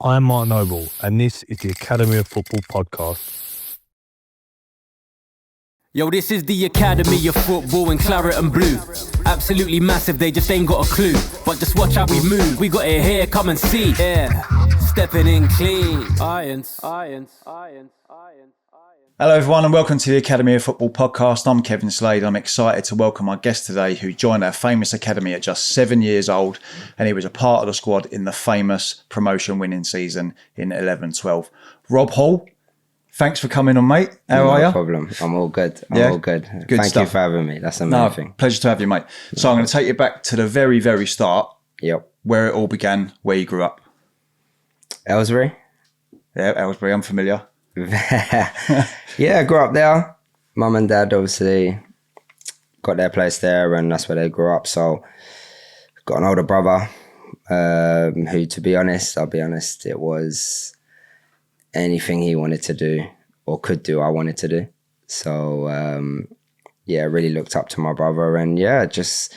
I'm Mark Noble, and this is the Academy of Football Podcast. Yo, this is the Academy of Football in claret and blue. Absolutely massive, they just ain't got a clue. But just watch how we move, we got it here, come and see. Yeah, stepping in clean. Irons. Hello everyone and welcome to the Academy of Football Podcast. I'm Kevin Slade. I'm excited to welcome our guest today who joined our famous academy at just 7 years old, and he was a part of the squad in the famous promotion winning season in 11-12. Rob Hall, thanks for coming on, mate. How are you? No problem. I'm all good. All good. Thank stuff. you for having me. That's amazing. No, pleasure to have you, mate. So I'm going to take you back to the very, very start. Yep. Where it all began, where you grew up. Aylesbury? Yeah, Aylesbury, I'm familiar. Yeah, I grew up there. Mum and dad obviously got their place there, and that's where they grew up. So got an older brother who, to be honest, I'll be honest, it was anything he wanted to do or could do, I wanted to do. So yeah, I really looked up to my brother, and yeah, just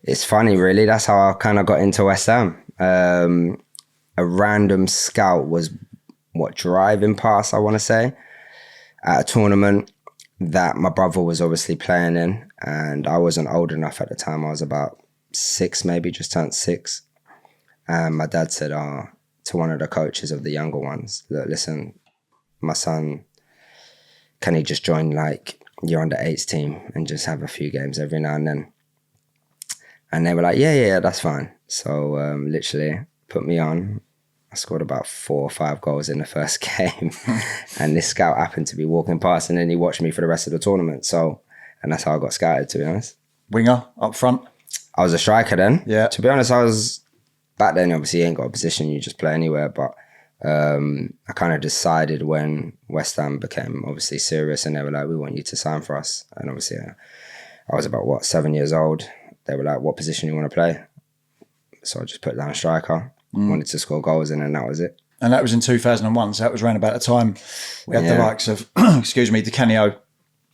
it's funny really. That's how I kind of got into West Ham. A random scout was driving past, I want to say, at a tournament that my brother was obviously playing in, and I wasn't old enough at the time. I was about 6, maybe just turned 6. And my dad said to one of the coaches of the younger ones, look, listen, my son, can he just join like your under-8s team and just have a few games every now and then? And they were like, yeah, that's fine. So literally put me on. I scored about 4 or 5 goals in the first game. And this scout happened to be walking past, and then he watched me for the rest of the tournament. So, and that's how I got scouted, to be honest. Winger, up front? I was a striker then. Yeah. To be honest, back then, obviously, you ain't got a position, you just play anywhere. But I kind of decided when West Ham became obviously serious, and they were like, we want you to sign for us. And obviously, I was about, 7 years old. They were like, what position you want to play? So I just put down striker. Wanted to score goals, and then that was it. And that was in 2001, so that was around about the time we had the likes of, Di Canio,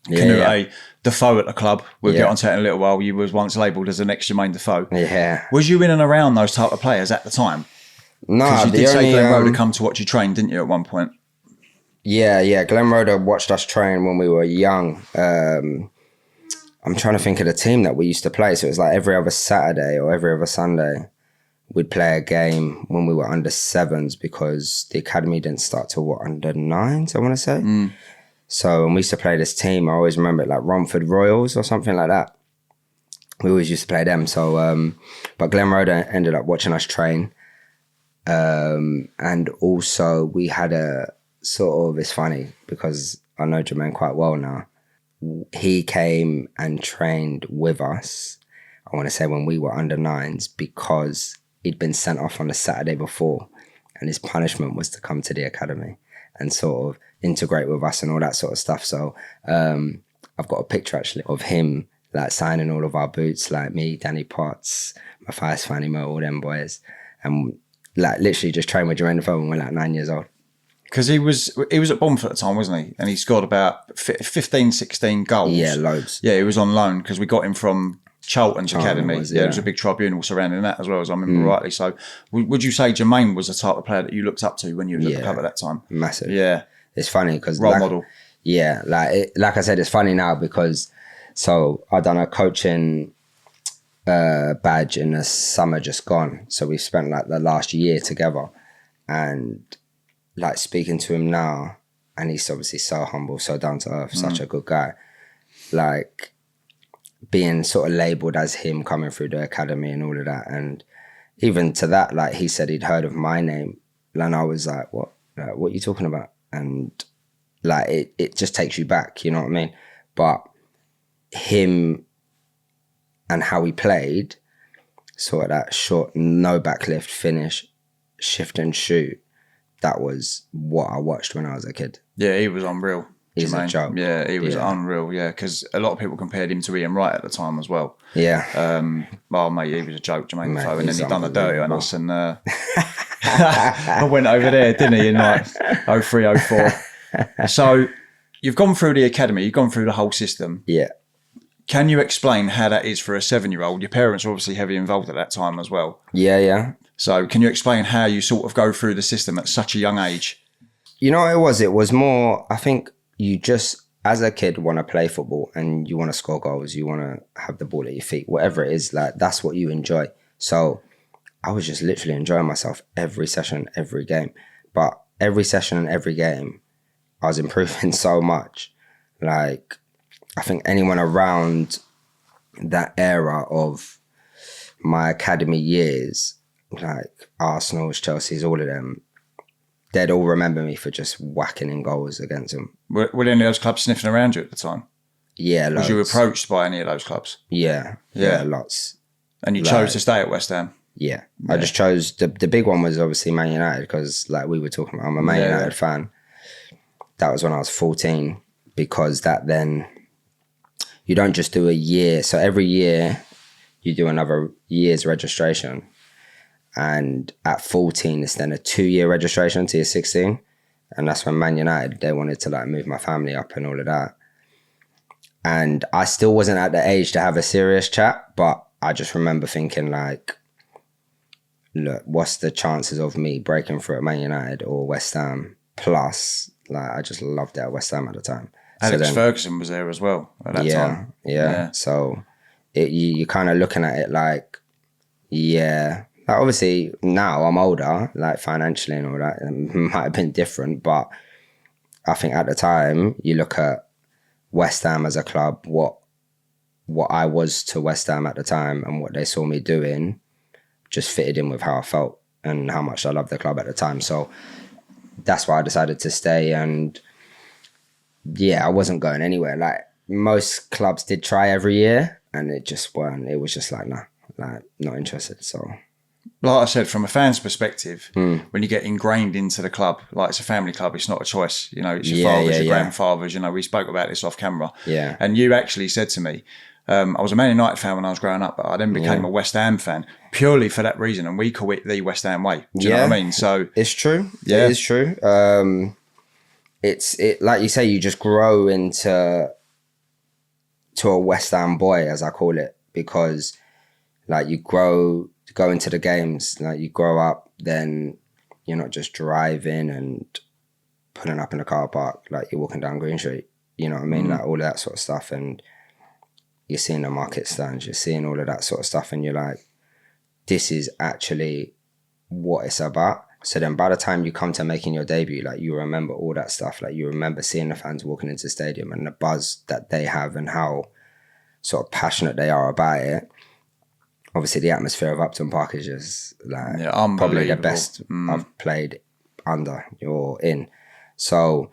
Canute, Defoe at the club. We'll get onto that in a little while. You was once labelled as the next Jermain Defoe. Yeah. Was you in and around those type of players at the time? No, because you did say Glenn Roeder come to watch you train, didn't you, at one point? Yeah. Glenn Roeder watched us train when we were young. I'm trying to think of the team that we used to play. So it was like every other Saturday or every other Sunday, we'd play a game when we were under 7s, because the academy didn't start till under 9s, I want to say. So when we used to play this team, I always remember it like Romford Royals or something like that. We always used to play them. So, but Glenn Roeder ended up watching us train. And also we had a sort of, it's funny because I know Jermain quite well now. He came and trained with us, I want to say when we were under 9s, because he'd been sent off on the Saturday before, and his punishment was to come to the academy and sort of integrate with us and all that sort of stuff. So I've got a picture actually of him like signing all of our boots, like me, Danny Potts, Matthias Fanny Mo, all them boys, and like literally just trained with Jermain Defoe when we were like 9 years old. Because he was at Bolton at the time, wasn't he? And he scored about 15, 16 goals. Yeah, loads. Yeah, he was on loan because we got him from Charlton's academy. There was a big tribunal surrounding that as well, as I remember rightly. So would you say Jermain was the type of player that you looked up to when you was at the club at that time? Massive. Yeah. It's funny because role model. Yeah, like I said, it's funny now because I done a coaching badge in the summer just gone. So we spent like the last year together, and like speaking to him now, and he's obviously so humble, so down to earth, such a good guy. Like being sort of labelled as him coming through the academy and all of that. And even to that, like he said he'd heard of my name. And I was like, what? Like, what are you talking about? And like it just takes you back, you know what I mean? But him and how he played, sort of that short, no backlift finish, shift and shoot, that was what I watched when I was a kid. Yeah, he was unreal. He's Jermain. a joke. Yeah, he was unreal. Yeah, because a lot of people compared him to Ian Wright at the time as well. Yeah. Well, mate, he was a joke, Jermain Defoe, and then he done the dirty on us, and I went over there, didn't he, in like 03, 04. So you've gone through the academy, you've gone through the whole system. Yeah. Can you explain how that is for a 7-year-old? Your parents were obviously heavily involved at that time as well. Yeah. So can you explain how you sort of go through the system at such a young age? You know what it was more, I think you just, as a kid, want to play football and you want to score goals, you want to have the ball at your feet, whatever it is, like that's what you enjoy. So I was just literally enjoying myself every session, every game. But every session and every game, I was improving so much. Like, I think anyone around that era of my academy years, like Arsenal's, Chelsea's, all of them, they'd all remember me for just whacking in goals against them. Were any of those clubs sniffing around you at the time? Yeah, loads. Was you approached by any of those clubs? Yeah, lots. And you chose to stay at West Ham? Yeah. I just chose, the big one was obviously Man United because like we were talking about, I'm a Man United fan. That was when I was 14 because that then, you don't just do a year. So every year you do another year's registration. And at 14, it's then a 2-year registration till you're 16. And that's when Man United, they wanted to like move my family up and all of that. And I still wasn't at the age to have a serious chat, but I just remember thinking like, look, what's the chances of me breaking through at Man United or West Ham? Plus, like I just loved it at West Ham at the time. Alex Ferguson was there as well at that time. Yeah. So you're kind of looking at it like, like obviously now I'm older, like financially and all that, it might have been different, but I think at the time you look at West Ham as a club, what I was to West Ham at the time and what they saw me doing just fitted in with how I felt and how much I loved the club at the time. So that's why I decided to stay. And I wasn't going anywhere. Like most clubs did try every year and it just weren't, it was just like, nah, like not interested. So like I said, from a fan's perspective, when you get ingrained into the club, like it's a family club, it's not a choice. You know, it's your fathers, your grandfathers. You know, we spoke about this off camera. Yeah. And you actually said to me, I was a Man United fan when I was growing up, but I then became a West Ham fan purely for that reason. And we call it the West Ham way. Do you know what I mean? So it's true. Yeah. It is true. It's like you say, you just grow into a West Ham boy, as I call it, because like you go into the games, like you grow up, then you're not just driving and pulling up in the car park, like you're walking down Green Street, you know what I mean? Like all of that sort of stuff. And you're seeing the market stands, you're seeing all of that sort of stuff. And you're like, this is actually what it's about. So then by the time you come to making your debut, like you remember all that stuff. Like you remember seeing the fans walking into the stadium and the buzz that they have and how sort of passionate they are about it. Obviously, the atmosphere of Upton Park is just like probably the best I've played under or in. So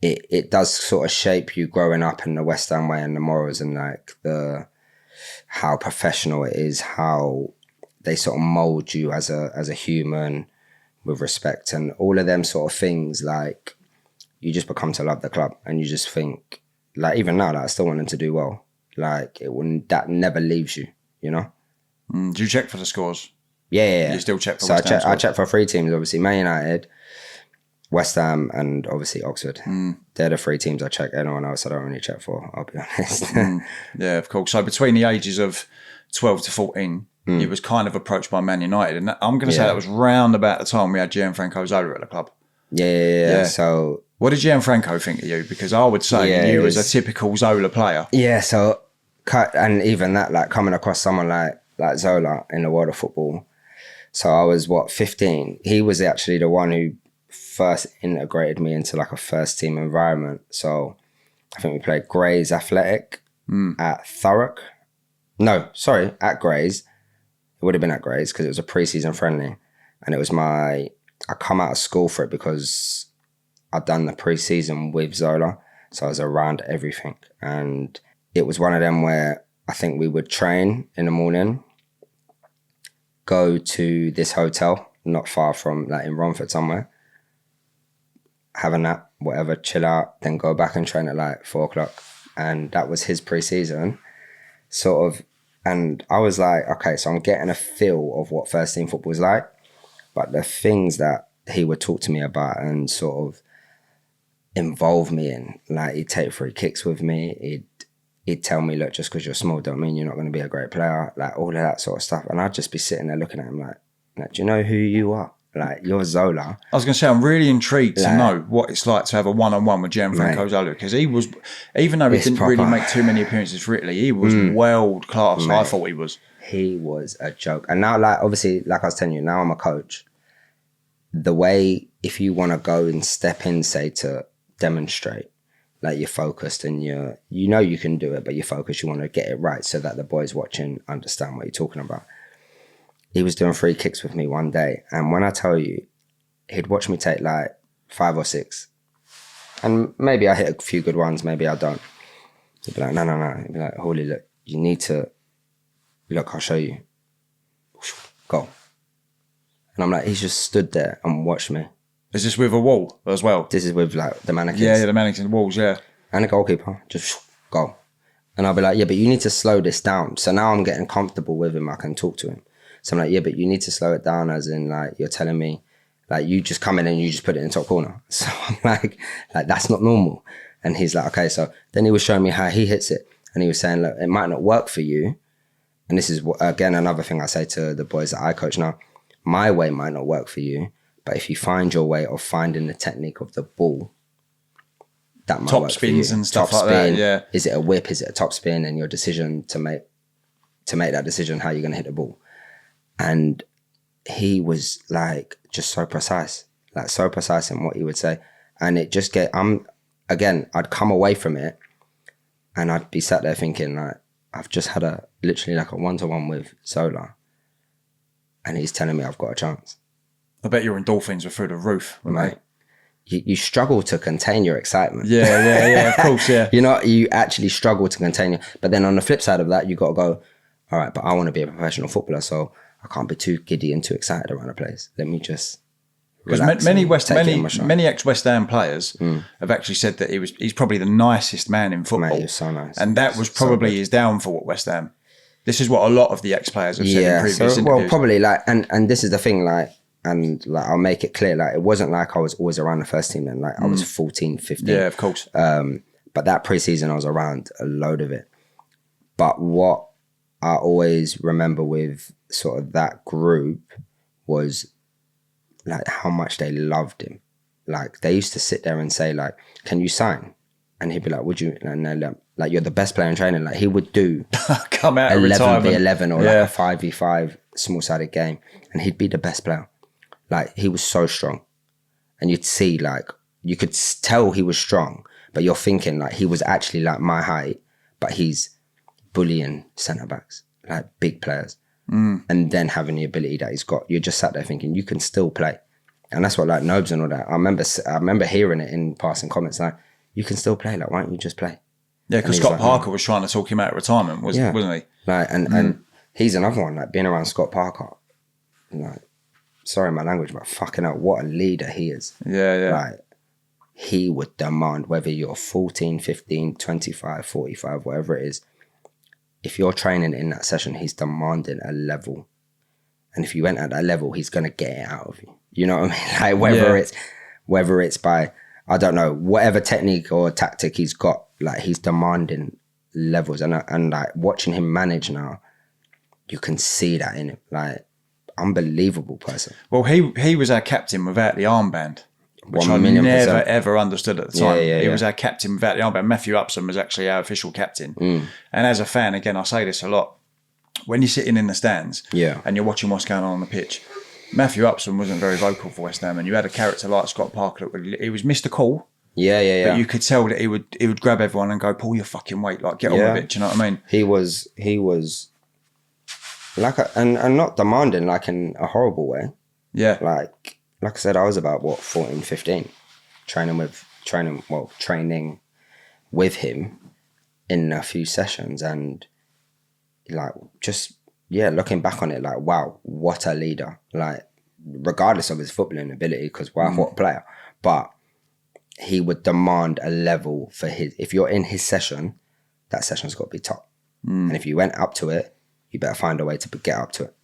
it does sort of shape you growing up in the West Ham way and the morals and like how professional it is, how they sort of mould you as a human with respect and all of them sort of things. Like you just become to love the club and you just think like even now, like I still want them to do well. Like that never leaves you, you know. Do you check for the scores? Yeah. You still check for so West Ham scores? I check for 3 teams, obviously Man United, West Ham, and obviously Oxford. They're the 3 teams I check. Anyone else I don't really check for, I'll be honest. Yeah, of course. So between the ages of 12 to 14, you was kind of approached by Man United. And I'm going to say that was round about the time we had Gianfranco Zola at the club. Yeah. So what did Gianfranco think of you? Because I would say you was a typical Zola player. Yeah, so and even that, like coming across someone like Zola in the world of football. So I was 15. He was actually the one who first integrated me into like a first team environment. So I think we played Grays Athletic at Thurrock. No, sorry, at Grays. It would have been at Grays because it was a pre-season friendly. And it was I come out of school for it because I'd done the pre-season with Zola. So I was around everything. And it was one of them where I think we would train in the morning, go to this hotel, not far from, like in Romford somewhere, have a nap, whatever, chill out, then go back and train at like 4:00. And that was his pre-season, sort of. And I was like, okay, so I'm getting a feel of what first team football is like. But the things that he would talk to me about and sort of involve me in, like he'd take free kicks with me, he'd tell me, look, just because you're small don't mean you're not going to be a great player, like all of that sort of stuff. And I'd just be sitting there looking at him like, Like, do you know who you are? Like, you're Zola. I was going to say, I'm really intrigued to know what it's like to have a one-on-one with Gianfranco Zola, because he was, even though he didn't really make too many appearances for Italy, he was world class. I thought he was. He was a joke. And now, like, obviously, like I was telling you, now I'm a coach. The way, if you want to go and step in, say, to demonstrate, like, you're focused and you know you can do it, but you're focused, you want to get it right so that the boys watching understand what you're talking about. He was doing free kicks with me one day, and when I tell you, he'd watch me take like 5 or 6, and maybe I hit a few good ones, maybe I don't. He'd be like, no. He'd be like, Holy, look, you need to, look, I'll show you. Go. And I'm like, he's just stood there and watched me. Is this with a wall as well? This is with like the mannequins. Yeah, the mannequins walls, yeah. And the goalkeeper, just go. And I'll be like, yeah, but you need to slow this down. So now I'm getting comfortable with him, I can talk to him. So I'm like, yeah, but you need to slow it down, as in, like, you're telling me, like, you just come in and you just put it in the top corner. So I'm like, that's not normal. And he's like, okay. So then he was showing me how he hits it. And he was saying, look, it might not work for you. And this is, again, another thing I say to the boys that I coach now. My way might not work for you, but if you find your way of finding the technique of the ball, that might top work spins for you. And stuff like that, yeah. Is it a whip? Is it a top spin? And your decision to make that decision, how you're going to hit the ball. And he was like just so precise in what he would say. And it just I'd come away from it and I'd be sat there thinking, like, I've just had literally like a one-to-one with Zola, and he's telling me I've got a chance. I bet your endorphins were through the roof, right? You struggle to contain your excitement. Yeah, of course, yeah. You actually struggle to contain it. But then on the flip side of that, you got to go, all right, but I want to be a professional footballer, so I can't be too giddy and too excited around a place. Let me just relax. Because many ex-West Ham players have actually said that he's probably the nicest man in football. Mate, he was so nice. And that was probably his downfall at West Ham. This is what a lot of the ex-players have said in previous interviews. Well, probably, like, and this is the thing, like, and like, I'll make it clear, like, it wasn't like I was always around the first team then, like I was 14, 15. Yeah, of course. But that pre-season I was around a load of it. But what I always remember with sort of that group was like how much they loved him. Like, they used to sit there and say, like, can you sign? And he'd be like, would you? And they're like, you're the best player in training. Like, he would do come out 11v11 or like a 5v5 small-sided game, and he'd be the best player. Like, he was so strong. And you'd see, like, you could tell he was strong, but you're thinking, like, he was actually like my height, but he's bullying centre-backs, like big players. And then having the ability that he's got, you're just sat there thinking, you can still play. And that's what, like, Nobes and all that, I remember hearing it in passing comments, like, you can still play, like, why don't you just play? Yeah, because Scott Parker was trying to talk him out of retirement, wasn't he? Like, and he's another one, like, being around Scott Parker, like, sorry my language, but fucking hell, what a leader he is. Yeah. Like, he would demand, whether you're 14, 15, 25, 45, whatever it is, if you're training in that session, he's demanding a level. And if you went at that level, he's going to get it out of you. You know what I mean? Like, whether it's by, I don't know, whatever technique or tactic he's got, like, he's demanding levels. And like, watching him manage now, you can see that in him. Like, unbelievable person. Well, he was our captain without the armband, which I never ever understood at the time. He was our captain without the armband. Matthew Upson was actually our official captain. And as a fan, again, I say this a lot, when you're sitting in the stands and you're watching what's going on the pitch, Matthew Upson wasn't very vocal for West Ham, and you had a character like Scott Parker that he was Mr. Cool. Yeah. But you could tell that he would grab everyone and go, pull your fucking weight, like, get on with it. Do you know what I mean? He was like, and not demanding, like, in a horrible way. Yeah. Like I said, I was about 14, 15, training with him in a few sessions, and like, just looking back on it, like, wow, what a leader. Like, regardless of his footballing ability, because wow, what a player. But he would demand a level for if you're in his session, that session's got to be top. And if you went up to it, you better find a way to get up to it.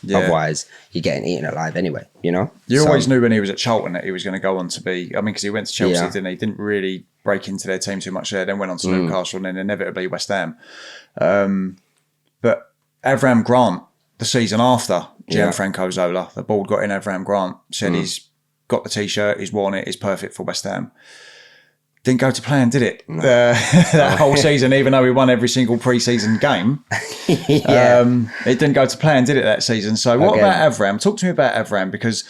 Yeah. Otherwise, you're getting eaten alive anyway, you know? You always knew when he was at Charlton that he was going to go on to be, I mean, because he went to Chelsea, didn't he? Didn't really break into their team too much there, then went on to Newcastle and then inevitably West Ham. But Avram Grant, the season after, Gianfranco Zola. The ball got in Avram Grant, said he's got the T-shirt, he's worn it, he's perfect for West Ham. Didn't go to plan, did it? No. That whole season, even though we won every single pre-season game, it didn't go to plan, did it, that season? So what about Avram? Talk to me about Avram, because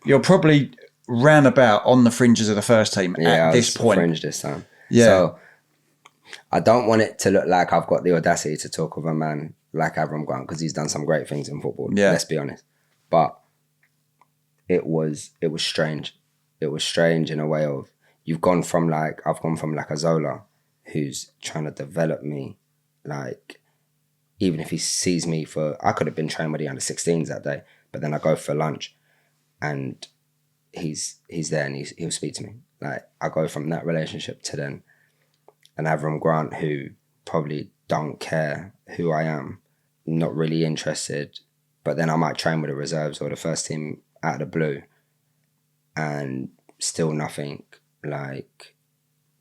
you're probably roundabout on the fringes of the first team at this point. Fringe this time. Yeah. So I don't want it to look like I've got the audacity to talk of a man like Avram Grant, because he's done some great things in football. Yeah. Let's be honest. But it was strange. It was strange in a way of, I've gone from like a Zola who's trying to develop me. Like, even if he sees me I could have been trained with the under 16s that day, but then I go for lunch and he's there and he'll speak to me. Like, I go from that relationship to then an Avram Grant who probably don't care who I am, not really interested, but then I might train with the reserves or the first team out of the blue and still nothing, like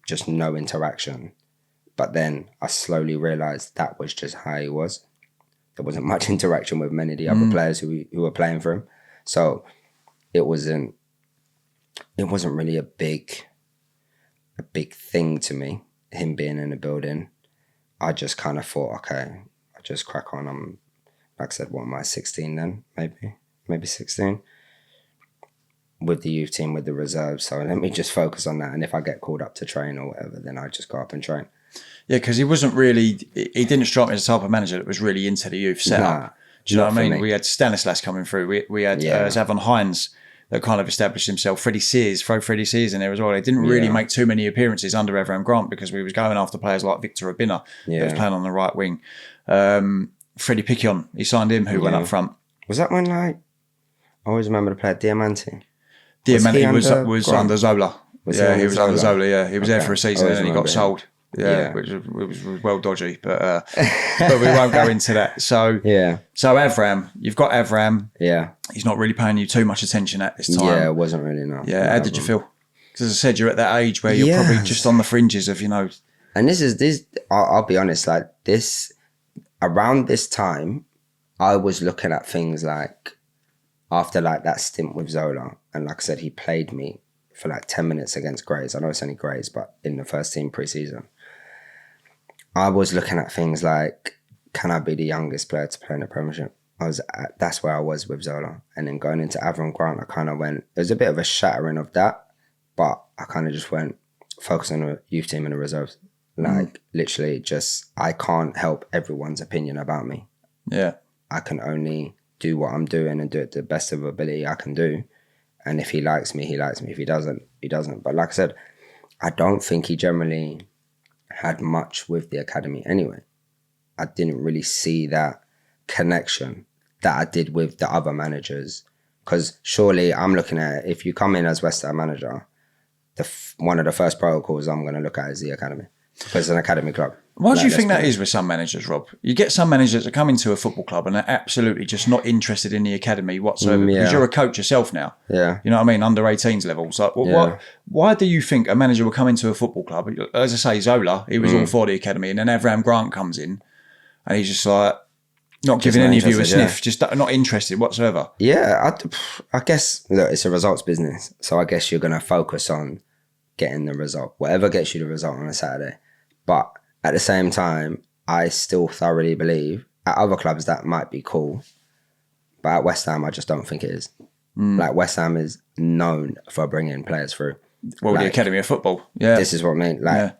just no interaction. But then I slowly realised that was just how he was. There wasn't much interaction with many of the other players who were playing for him. So it wasn't really a big thing to me, him being in the building. I just kind of thought, okay, I'll just crack on. I'm, like I said, what am I, 16 then? Maybe 16. With the youth team, with the reserves. So let me just focus on that. And if I get called up to train or whatever, then I just go up and train. Yeah, because he didn't strike me as the type of manager that was really into the youth setup. Nah, do you know what I mean? We had Stanislas coming through. We had Zavon Hines that kind of established himself. Freddie Sears in there as well. He didn't really make too many appearances under Avram Grant because we was going after players like Victor Obinna, who was playing on the right wing. Freddie Piccion, he signed him, who went up front. Was that when, like, I always remember the player Diamante? Diamante was under Zola. He was under Zola, He was there for a season and then he got sold. Which was well dodgy, but we won't go into that. So Avram, you've got Avram. Yeah, he's not really paying you too much attention at this time. Yeah, it wasn't really, no. Yeah, how did you feel? Because as I said, you're at that age where you're probably just on the fringes of, And this. I'll be honest, like this, around this time, I was looking at things like after like that stint with Zola, and like I said, he played me for like 10 minutes against Grays. I know it's only Grays, but in the first team pre-season, I was looking at things like, can I be the youngest player to play in the Premiership? That's where I was with Zola. And then going into Avram Grant, I kind of went, it was a bit of a shattering of that, but I kind of just went, focus on the youth team and the reserves. Like literally just, I can't help everyone's opinion about me. Yeah. I can only do what I'm doing and do it to the best of ability I can do. And if he likes me, he likes me. If he doesn't, he doesn't. But like I said, I don't think he generally had much with the academy anyway. I didn't really see that connection that I did with the other managers. Because surely I'm looking at, if you come in as West Ham manager, one of the first protocols I'm going to look at is the academy. Because it's an academy club. Why do you think that is with some managers, Rob? You get some managers that come into a football club and are absolutely just not interested in the academy whatsoever because you're a coach yourself now. Yeah. You know what I mean? Under 18s levels. Like, why do you think a manager will come into a football club? As I say, Zola, he was all for the academy, and then Avram Grant comes in and he's just like, not giving any of you a sniff, just not interested whatsoever. Yeah, I guess, look, it's a results business. So I guess you're going to focus on getting the result, whatever gets you the result on a Saturday. But at the same time, I still thoroughly believe at other clubs that might be cool, but at West Ham, I just don't think it is. Like West Ham is known for bringing players through. Well, like, the Academy of Football. Yeah, this is what I mean. Like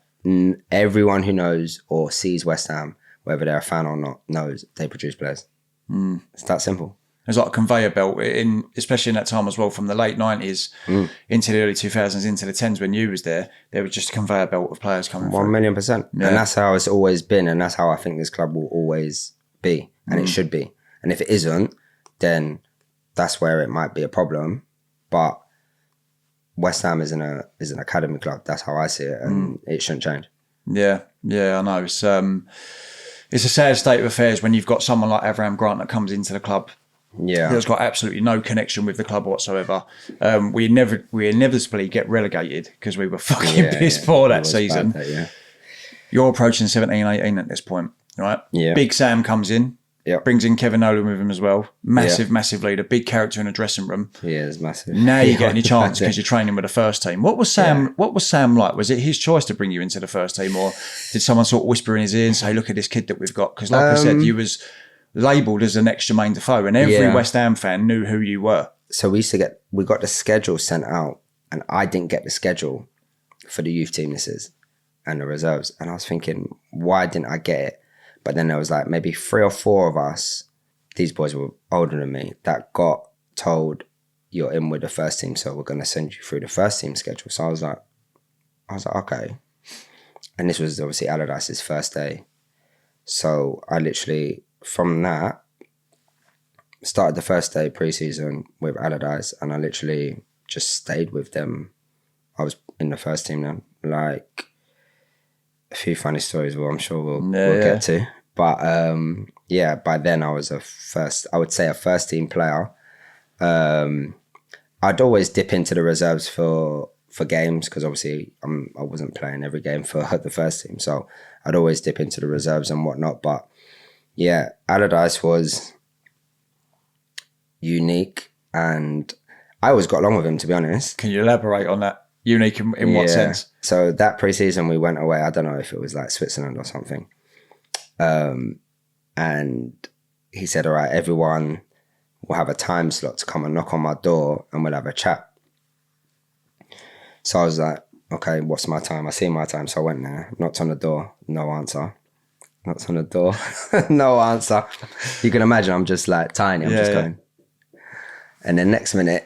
everyone who knows or sees West Ham, whether they're a fan or not, knows they produce players. It's that simple. There's like a conveyor belt, especially in that time as well, from the late 90s into the early 2000s, into the 10s when you was there was just a conveyor belt of players coming through. 1,000,000%. Yeah. And that's how it's always been, and that's how I think this club will always be, and it should be. And if it isn't, then that's where it might be a problem. But West Ham is an academy club. That's how I see it, and it shouldn't change. Yeah, I know. It's a sad state of affairs when you've got someone like Avram Grant that comes into the club. Yeah, there's got absolutely no connection with the club whatsoever. We inevitably get relegated because we were fucking piss poor that season. You're approaching 17, 18 at this point, right? Yeah. Big Sam comes in. Yeah. Brings in Kevin Nolan with him as well. Massive leader, big character in the dressing room. He is massive. Now you're getting your chance because you're training with the first team. What was Sam like? Was it his choice to bring you into the first team, or did someone sort of whisper in his ear and say, look at this kid that we've got? Because like I said, you was labelled as the next Jermain Defoe, and every West Ham fan knew who you were. So we got the schedule sent out, and I didn't get the schedule for the youth team and the reserves. And I was thinking, why didn't I get it? But then there was like maybe 3 or 4 of us, these boys were older than me, that got told, you're in with the first team, so we're going to send you through the first team schedule. So I was like, okay. And this was obviously Allardyce's first day. So I literally, from that, started the first day pre-season with Allardyce, and I literally just stayed with them. I was in the first team then. Like, a few funny stories, well, I'm sure we'll get to. But by then I was a first team player. I'd always dip into the reserves for games, because obviously I wasn't playing every game for the first team. So I'd always dip into the reserves and whatnot. But yeah, Allardyce was unique, and I always got along with him, to be honest. Can you elaborate on that? Unique in what sense? So that pre-season we went away, I don't know if it was like Switzerland or something. And he said, all right, everyone will have a time slot to come and knock on my door and we'll have a chat. So I was like, okay, what's my time? I see my time. So I went there, knocked on the door, no answer. Knocked on the door, no answer. You can imagine I'm just like tiny, I'm just going. And then next minute,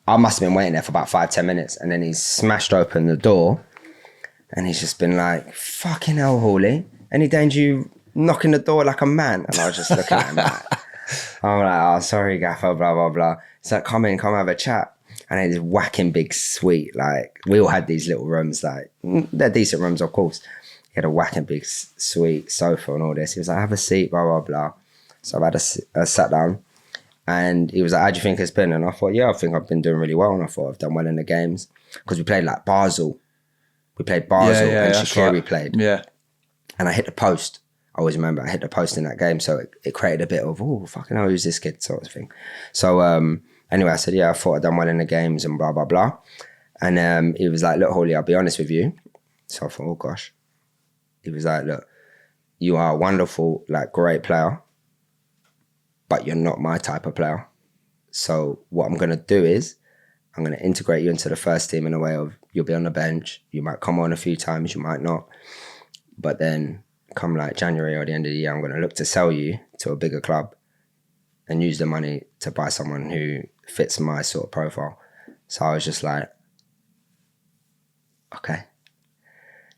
I must have been waiting there for about 5-10 minutes. And then he's smashed open the door and he's just been like, fucking hell, Hawley, any danger you knocking the door like a man? And I was just looking at him like, I'm like, oh, sorry, gaffer, blah, blah, blah. He's like, come have a chat. And then he's whacking big suite. Like, we all had these little rooms, like, they're decent rooms, of course. He had a whacking big suite, sofa and all this. He was like, have a seat, blah, blah, blah. So I sat down. And he was like, how do you think it's been? And I thought, I think I've been doing really well. And I thought I've done well in the games. Because we played like Basel. We played Basel and Shaqiri played. Yeah. And I hit the post. I always remember I hit the post in that game. So it created a bit of, oh, fucking hell, who's this kid sort of thing. So anyway, I said, I thought I'd done well in the games and blah, blah, blah. And he was like, look, Hawley, I'll be honest with you. So I thought, oh, gosh. He was like, look, you are a wonderful, like, great player, but you're not my type of player. So what I'm going to do is I'm going to integrate you into the first team in a way of you'll be on the bench. You might come on a few times, you might not. But then come like January or the end of the year, I'm going to look to sell you to a bigger club and use the money to buy someone who fits my sort of profile. So I was just like, okay.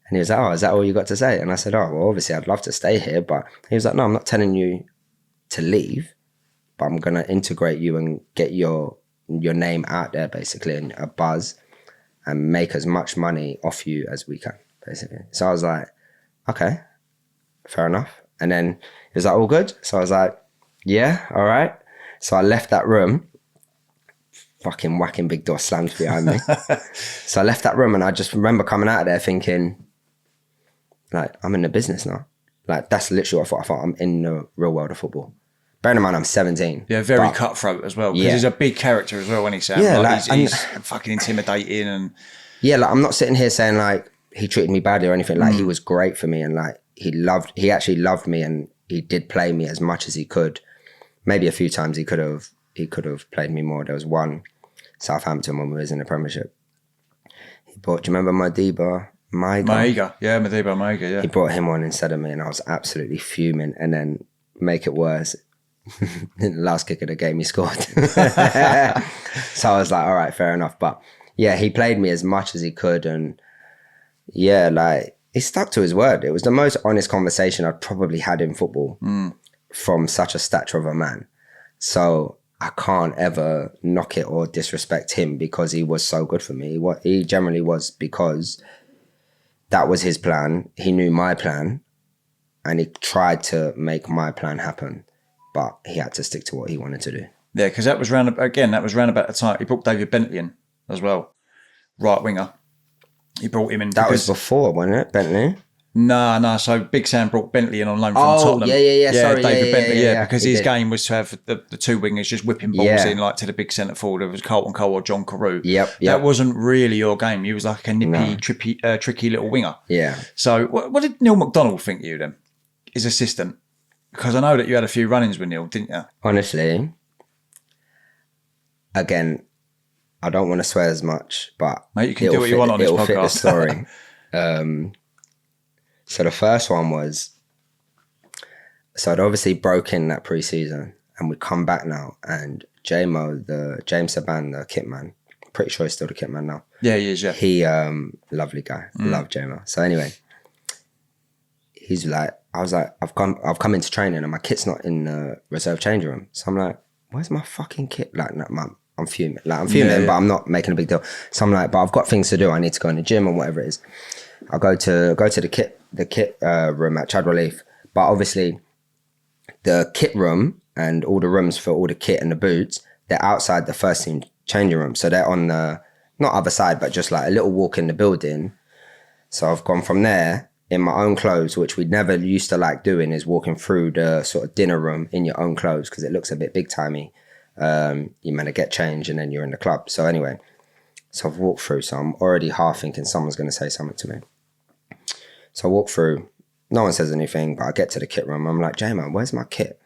And he was like, oh, is that all you got to say? And I said, oh, well, obviously I'd love to stay here. But he was like, no, I'm not telling you to leave, but I'm going to integrate you and get your name out there, basically, and a buzz, and make as much money off you as we can, basically. So I was like, okay, fair enough. And then he was like, all good? So I was like, yeah, all right. So I left that room, fucking whacking big door slammed behind me. So I left that room and I just remember coming out of there thinking, like, I'm in the business now. Like, that's literally what I thought I'm in the real world of football. Bearing in mind, I'm 17. Yeah, very cutthroat as well. Because he's a big character as well when he's out. Yeah, he's fucking intimidating. And yeah, like, I'm not sitting here saying, like, he treated me badly or anything. Like, he was great for me. And, like, he actually loved me and he did play me as much as he could. Maybe a few times he could have played me more. There was one, Southampton, when we was in the Premiership. He brought, do you remember Madiba? Maiga. Yeah, Madiba Maiga, yeah. He brought him on instead of me and I was absolutely fuming. And then, make it worse, in the last kick of the game he scored. So I was like, all right, fair enough. But yeah, he played me as much as he could. And yeah, like, he stuck to his word. It was the most honest conversation I'd probably had in football from such a stature of a man. So I can't ever knock it or disrespect him because he was so good for me. What he generally was, because that was his plan. He knew my plan and he tried to make my plan happen. But he had to stick to what he wanted to do. Yeah, because that was round about the time. He brought David Bentley in as well, right winger. He brought him in. That was before, wasn't it, Bentley? No. So Big Sam brought Bentley in on loan from Tottenham. Yeah. Sorry, David Bentley. Yeah, because his did. game was to have the two wingers just whipping balls in like to the big centre forward. It was Carlton Cole or John Carew. Yep. That wasn't really your game. You was like a nippy, tricky little winger. Yeah. So what did Neil McDonald think of you then, his assistant? Because I know that you had a few run-ins with Neil, didn't you? Honestly, again, I don't want to swear as much, but mate, you can do what you want on this podcast. It'll fit the story. So the first one was, so I'd obviously broken that pre-season and we'd come back now and James Saban, the kit man, pretty sure he's still the kit man now. Yeah, he is, yeah. He, lovely guy, love James. So anyway, he's like, I was like, I've come into training and my kit's not in the reserve change room. So I'm like, where's my fucking kit? Like, I'm fuming. Like, I'm fuming, but I'm not making a big deal. So I'm like, but I've got things to do. I need to go in the gym and whatever it is. I'll go to the kit room at Chad Relief. But obviously, the kit room and all the rooms for all the kit and the boots, they're outside the first team changing room. So they're on the, not other side, but just like a little walk in the building. So I've gone from there in my own clothes, which we never used to like doing, is walking through the sort of dinner room in your own clothes because it looks a bit big-timey. You meant to get changed and then you're in the club. So anyway, so I've walked through. So I'm already half thinking someone's going to say something to me. So I walk through. No one says anything, but I get to the kit room. I'm like, J-Man, where's my kit?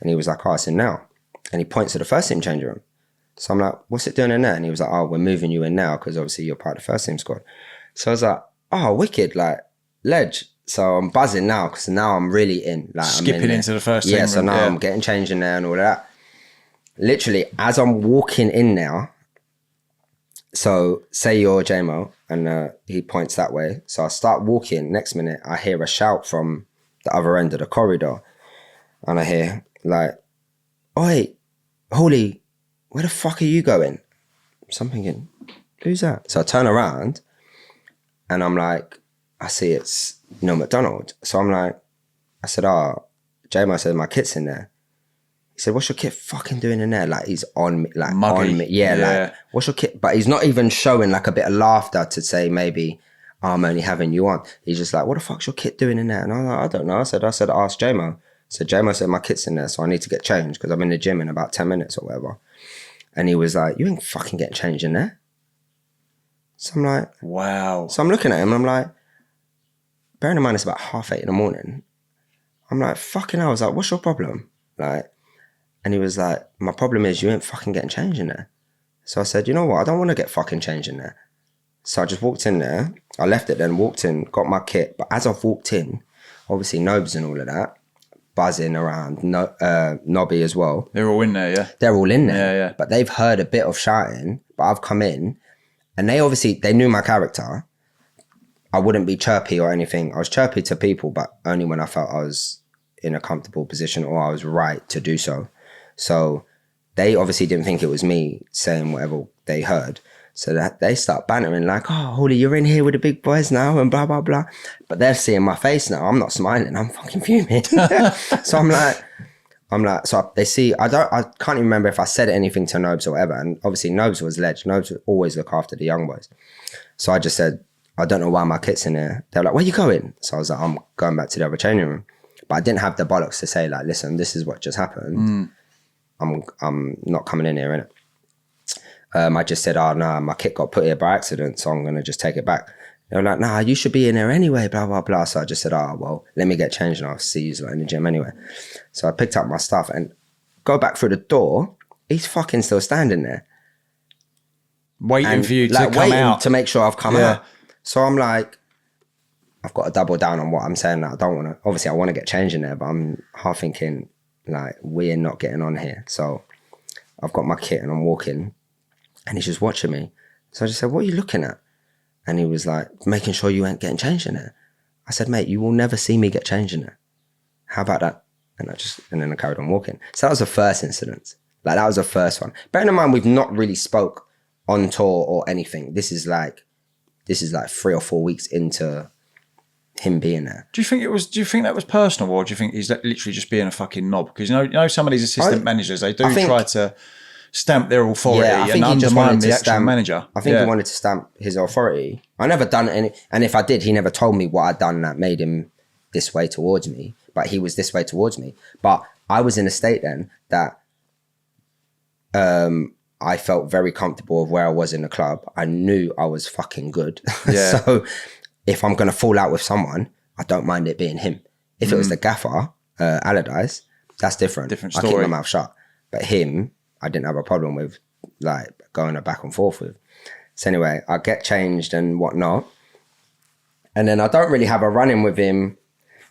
And he was like, oh, it's in now. And he points to the first team change room. So I'm like, what's it doing in there? And he was like, oh, we're moving you in now because obviously you're part of the first team squad. So I was like, oh, wicked, like, ledge. So I'm buzzing now because now I'm really in. Like, skipping into the first team room. So now I'm getting changed in there and all of that. Literally, as I'm walking in now, so say you're JMO and he points that way. So I start walking. Next minute, I hear a shout from the other end of the corridor. And I hear like, oi, Holy, where the fuck are you going? So I'm thinking, who's that? So I turn around and I'm like, I see it's Neil McDonald. So I'm like, I said, JMO said my kit's in there. He said, what's your kit fucking doing in there? Like, he's on me, like, Muggy. on me. Yeah, like, what's your kit? But he's not even showing like a bit of laughter to say maybe, I'm only having you on. He's just like, what the fuck's your kit doing in there? And I was like, I don't know. I said, ask JMO. So JMO said, my kit's in there, so I need to get changed because I'm in the gym in about 10 minutes or whatever. And he was like, you ain't fucking getting changed in there. So I'm like, wow. So I'm looking at him and I'm like, bearing in mind it's about 8:30 in the morning. I'm like, fucking hell. I was like, what's your problem? Like, and he was like, my problem is you ain't fucking getting changed in there. So I said, you know what? I don't want to get fucking changed in there. So I just walked in there. I left it then, walked in, got my kit. But as I've walked in, obviously Nobes and all of that, buzzing around, Nobby as well. They're all in there, yeah? They're all in there. Yeah. But they've heard a bit of shouting, but I've come in and they knew my character. I wouldn't be chirpy or anything. I was chirpy to people, but only when I felt I was in a comfortable position or I was right to do so. So they obviously didn't think it was me saying whatever they heard. So that they start bantering like, oh, Holy, you're in here with the big boys now and blah, blah, blah. But they're seeing my face now. I'm not smiling. I'm fucking fuming. So I'm like, so they see, I can't even remember if I said anything to Nobes or whatever. And obviously Nobes was ledge. Nobes would always look after the young boys. So I just said, I don't know why my kit's in there. They're like, where you going? So I was like, I'm going back to the other changing room. But I didn't have the bollocks to say like, listen, this is what just happened. I'm not coming in here, innit? I just said, oh, no, my kit got put here by accident, so I'm going to just take it back. They were like, nah, you should be in there anyway, blah, blah, blah. So I just said, oh, well, let me get changed and I'll see you in the gym anyway. So I picked up my stuff and go back through the door. He's fucking still standing there. Waiting for you to like, come out. To make sure I've come out. So I'm like, I've got to double down on what I'm saying. That I don't want to, obviously I want to get changed in there, but I'm half thinking like, we're not getting on here. So I've got my kit and I'm walking and he's just watching me. So I just said, what are you looking at? And he was like, making sure you ain't getting changed in there. I said, mate, you will never see me get changed in there. How about that? And then I carried on walking. So that was the first incident. Like that was the first one. Bearing in mind, we've not really spoke on tour or anything. This is like 3 or 4 weeks into him being there. Do you think that was personal, or do you think he's literally just being a fucking knob? Because you know some of these assistant managers, they do try to stamp their authority I think and he just undermine wanted the to actual stamp, manager. I think he wanted to stamp his authority. I never done any, and if I did, he never told me what I'd done that made him this way towards me. But he was this way towards me. But I was in a state then that I felt very comfortable of where I was in the club. I knew I was fucking good. Yeah. So if I'm going to fall out with someone, I don't mind it being him. If it was the gaffer, Allardyce, that's different. Different I keep story. my mouth shut. But him, I didn't have a problem with, like, going back and forth with. So anyway, I get changed and whatnot. And then I don't really have a run-in with him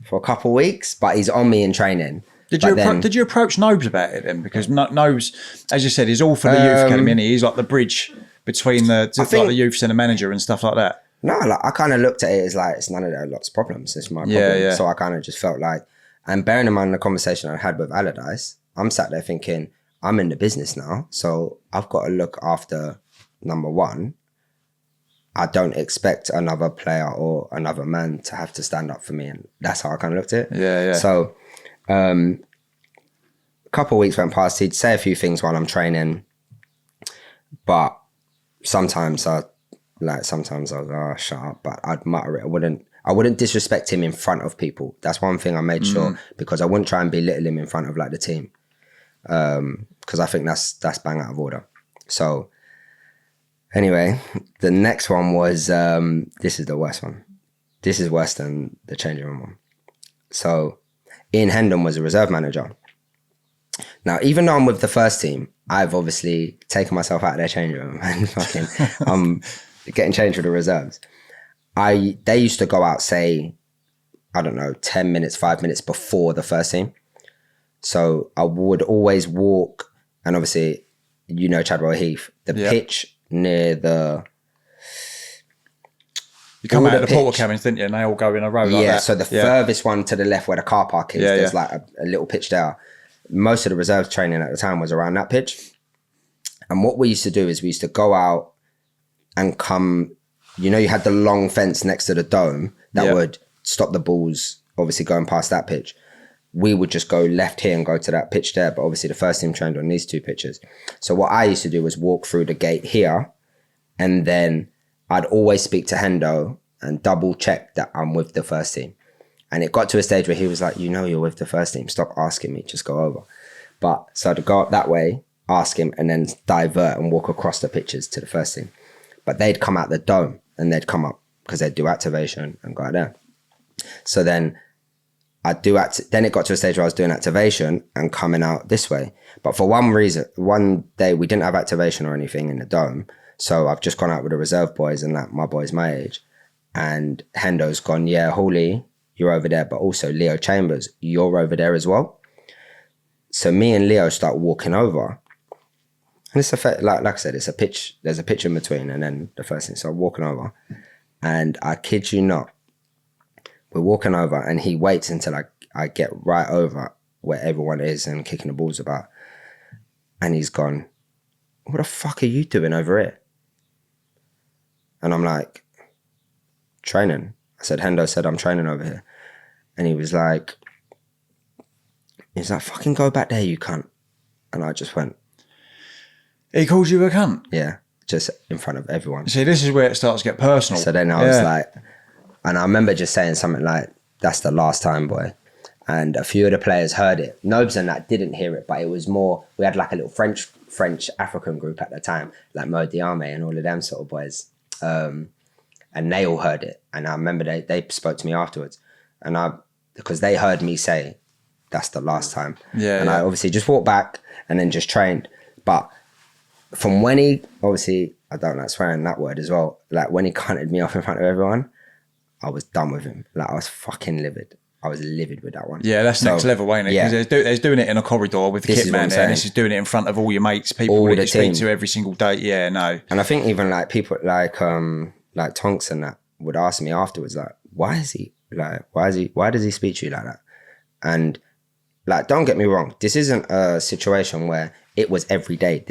for a couple of weeks, but he's on me in training. Did you approach Nobes about it then? Because Nobes, as you said, is all for the youth academy, and he's like the bridge between the youths and the manager and stuff like that. No, like, I kind of looked at it as like, it's none of their lot's problems. It's my problem. Yeah. So I kind of just felt like, and bearing in mind the conversation I had with Allardyce, I'm sat there thinking, I'm in the business now, so I've got to look after, number one, I don't expect another player or another man to have to stand up for me. And that's how I kind of looked at it. Yeah. So a couple of weeks went past. He'd say a few things while I'm training, but sometimes I was, oh, shut up. But I'd mutter it. I wouldn't disrespect him in front of people. That's one thing I made sure, because I wouldn't try and belittle him in front of like the team. Because I think that's bang out of order. So anyway, the next one was, this is the worst one. This is worse than the changing room one. So Ian Hendon was a reserve manager. Now, even though I'm with the first team, I've obviously taken myself out of their changing room and fucking, I'm getting changed for the reserves. They used to go out, say, I don't know, 10 minutes, 5 minutes before the first team. So I would always walk, and obviously, you know Chadwell Heath, the pitch near the... You come out of the porter cabins, didn't you? And they all go in a row like that. Yeah, so the furthest one to the left where the car park is, there's like a little pitch there. Most of the reserves training at the time was around that pitch. And what we used to do is we used to go out and come... You know, you had the long fence next to the dome that would stop the balls, obviously going past that pitch. We would just go left here and go to that pitch there. But obviously the first team trained on these two pitches. So what I used to do was walk through the gate here, and then I'd always speak to Hendo and double check that I'm with the first team. And it got to a stage where he was like, you know, you're with the first team. Stop asking me, just go over. But so I'd go up that way, ask him, and then divert and walk across the pitches to the first team. But they'd come out the dome and they'd come up because they'd do activation and go out there. So then I'd do then it got to a stage where I was doing activation and coming out this way. But for one reason, one day we didn't have activation or anything in the dome. So I've just gone out with the reserve boys and like my boys my age. And Hendo's gone, yeah, Hawley, you're over there. But also Leo Chambers, you're over there as well. So me and Leo start walking over. And it's like I said, it's a pitch. There's a pitch in between and then the first thing. So I'm walking over. And I kid you not, we're walking over and he waits until I get right over where everyone is and kicking the balls about. And he's gone, what the fuck are you doing over here? And I'm like, training. I said, Hendo said, I'm training over here. And he was like, fucking go back there, you cunt. And I just went. He calls you a cunt? Yeah, just in front of everyone. See, this is where it starts to get personal. So then I was like, and I remember just saying something like, that's the last time, boy. And a few of the players heard it. Nobes and that didn't hear it, but it was more, we had like a little French African group at the time, like Mo Diame and all of them sort of boys. And they all heard it. And I remember they spoke to me afterwards. And because they heard me say, that's the last time. I obviously just walked back and then just trained. But from when he, obviously, I don't like swearing that word as well. Like when he cunted me off in front of everyone, I was done with him. Like I was fucking livid. I was livid with that one. Yeah, that's next level, ain't it? Because there's doing it in a corridor with the kit man there. And this is doing it in front of all your mates, people that you speak to every single day. Yeah, no. And I think even like people like Tonks and that would ask me afterwards, like, why does he speak to you like that? And like, don't get me wrong, this isn't a situation where it was every day.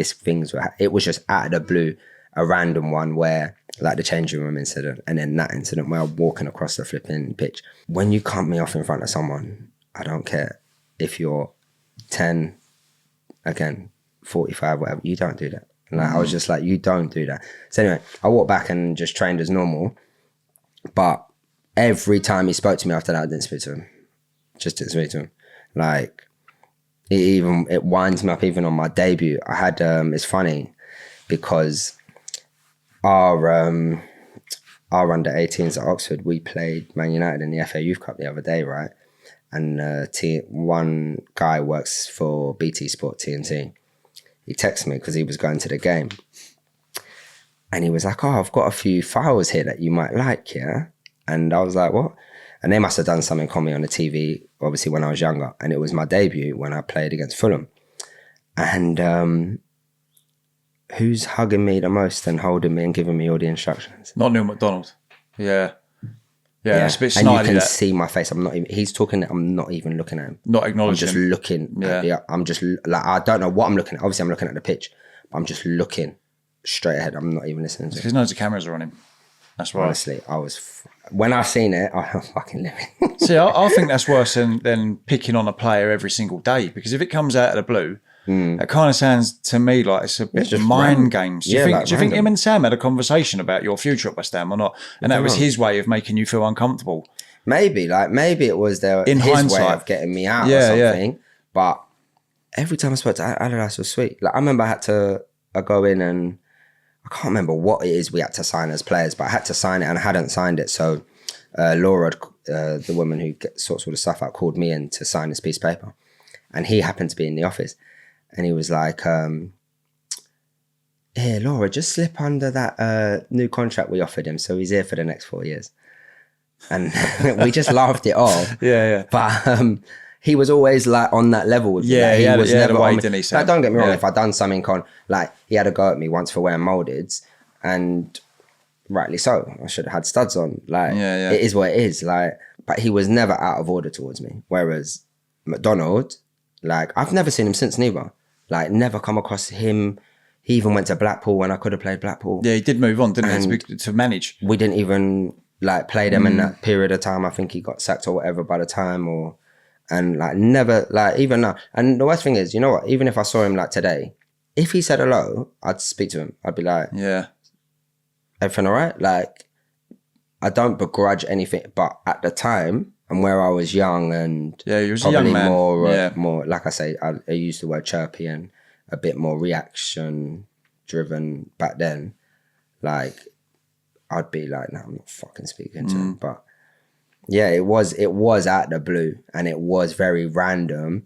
It was just out of the blue, a random one where like the changing room incident and then that incident where I'm walking across the flipping pitch. When you cut me off in front of someone, I don't care if you're 10, again, 45, whatever. You don't do that. Like, I was just like, you don't do that. So anyway, I walked back and just trained as normal. But every time he spoke to me after that, I didn't speak to him. Just didn't speak to him. Like, it winds me up even on my debut. I had, it's funny because our under 18s at Oxford, we played Man United in the FA Youth Cup the other day, right? And one guy works for BT Sport TNT. He texted me because he was going to the game. And he was like, I've got a few files here that you might like, yeah? And I was like, what? And they must have done something on me on the TV, obviously when I was younger. And it was my debut when I played against Fulham. And who's hugging me the most and holding me and giving me all the instructions? Not Neil McDonald. Yeah. Yeah, it's a bit snidey. And you can see my face. He's talking, I'm not even looking at him. Not acknowledging I'm just looking. I'm just like, I don't know what I'm looking at. Obviously I'm looking at the pitch, but I'm just looking straight ahead. I'm not even listening to him. Because loads of cameras are on him. That's right. Honestly, when I've seen it, I'm fucking living. See, I think that's worse than picking on a player every single day. Because if it comes out of the blue, that kind of sounds to me like it's a bit of mind games. Do you think him and Sam had a conversation about your future at West Ham or not? And that was his way of making you feel uncomfortable. Maybe it was his hindsight way of getting me out or something. Yeah. But every time I spoke to Allardyce was sweet. Like I remember I had to go in and I can't remember what it is we had to sign as players, but I had to sign it and I hadn't signed it. So Laura, the woman who sorts all the stuff out, called me in to sign this piece of paper. And he happened to be in the office. And he was like, here, Laura, just slip under that new contract we offered him. So he's here for the next 4 years. And we just laughed it off. Yeah. But he was always like on that level with me. Yeah, like, he was never on way, me. didn't he, like, don't get me wrong, if I'd done something like he had a go at me once for wearing mouldeds and rightly so. I should have had studs on. Like, it is what it is. Like, but he was never out of order towards me. Whereas McDonald, like, I've never seen him since neither. Like, never come across him. He even went to Blackpool when I could have played Blackpool. Yeah, he did move on, didn't he, to manage. We didn't even, like, play them in that period of time. I think he got sacked or whatever by the time and, like, never, like, even now. And the worst thing is, you know what? Even if I saw him, like, today, if he said hello, I'd speak to him. I'd be like, yeah, everything all right? Like, I don't begrudge anything. But at the time, and where I was young and he was a young man. more, like I say, I used the word chirpy and a bit more reaction driven back then. Like, I'd be like, no, I'm not fucking speaking to him. But yeah, it was out the blue and it was very random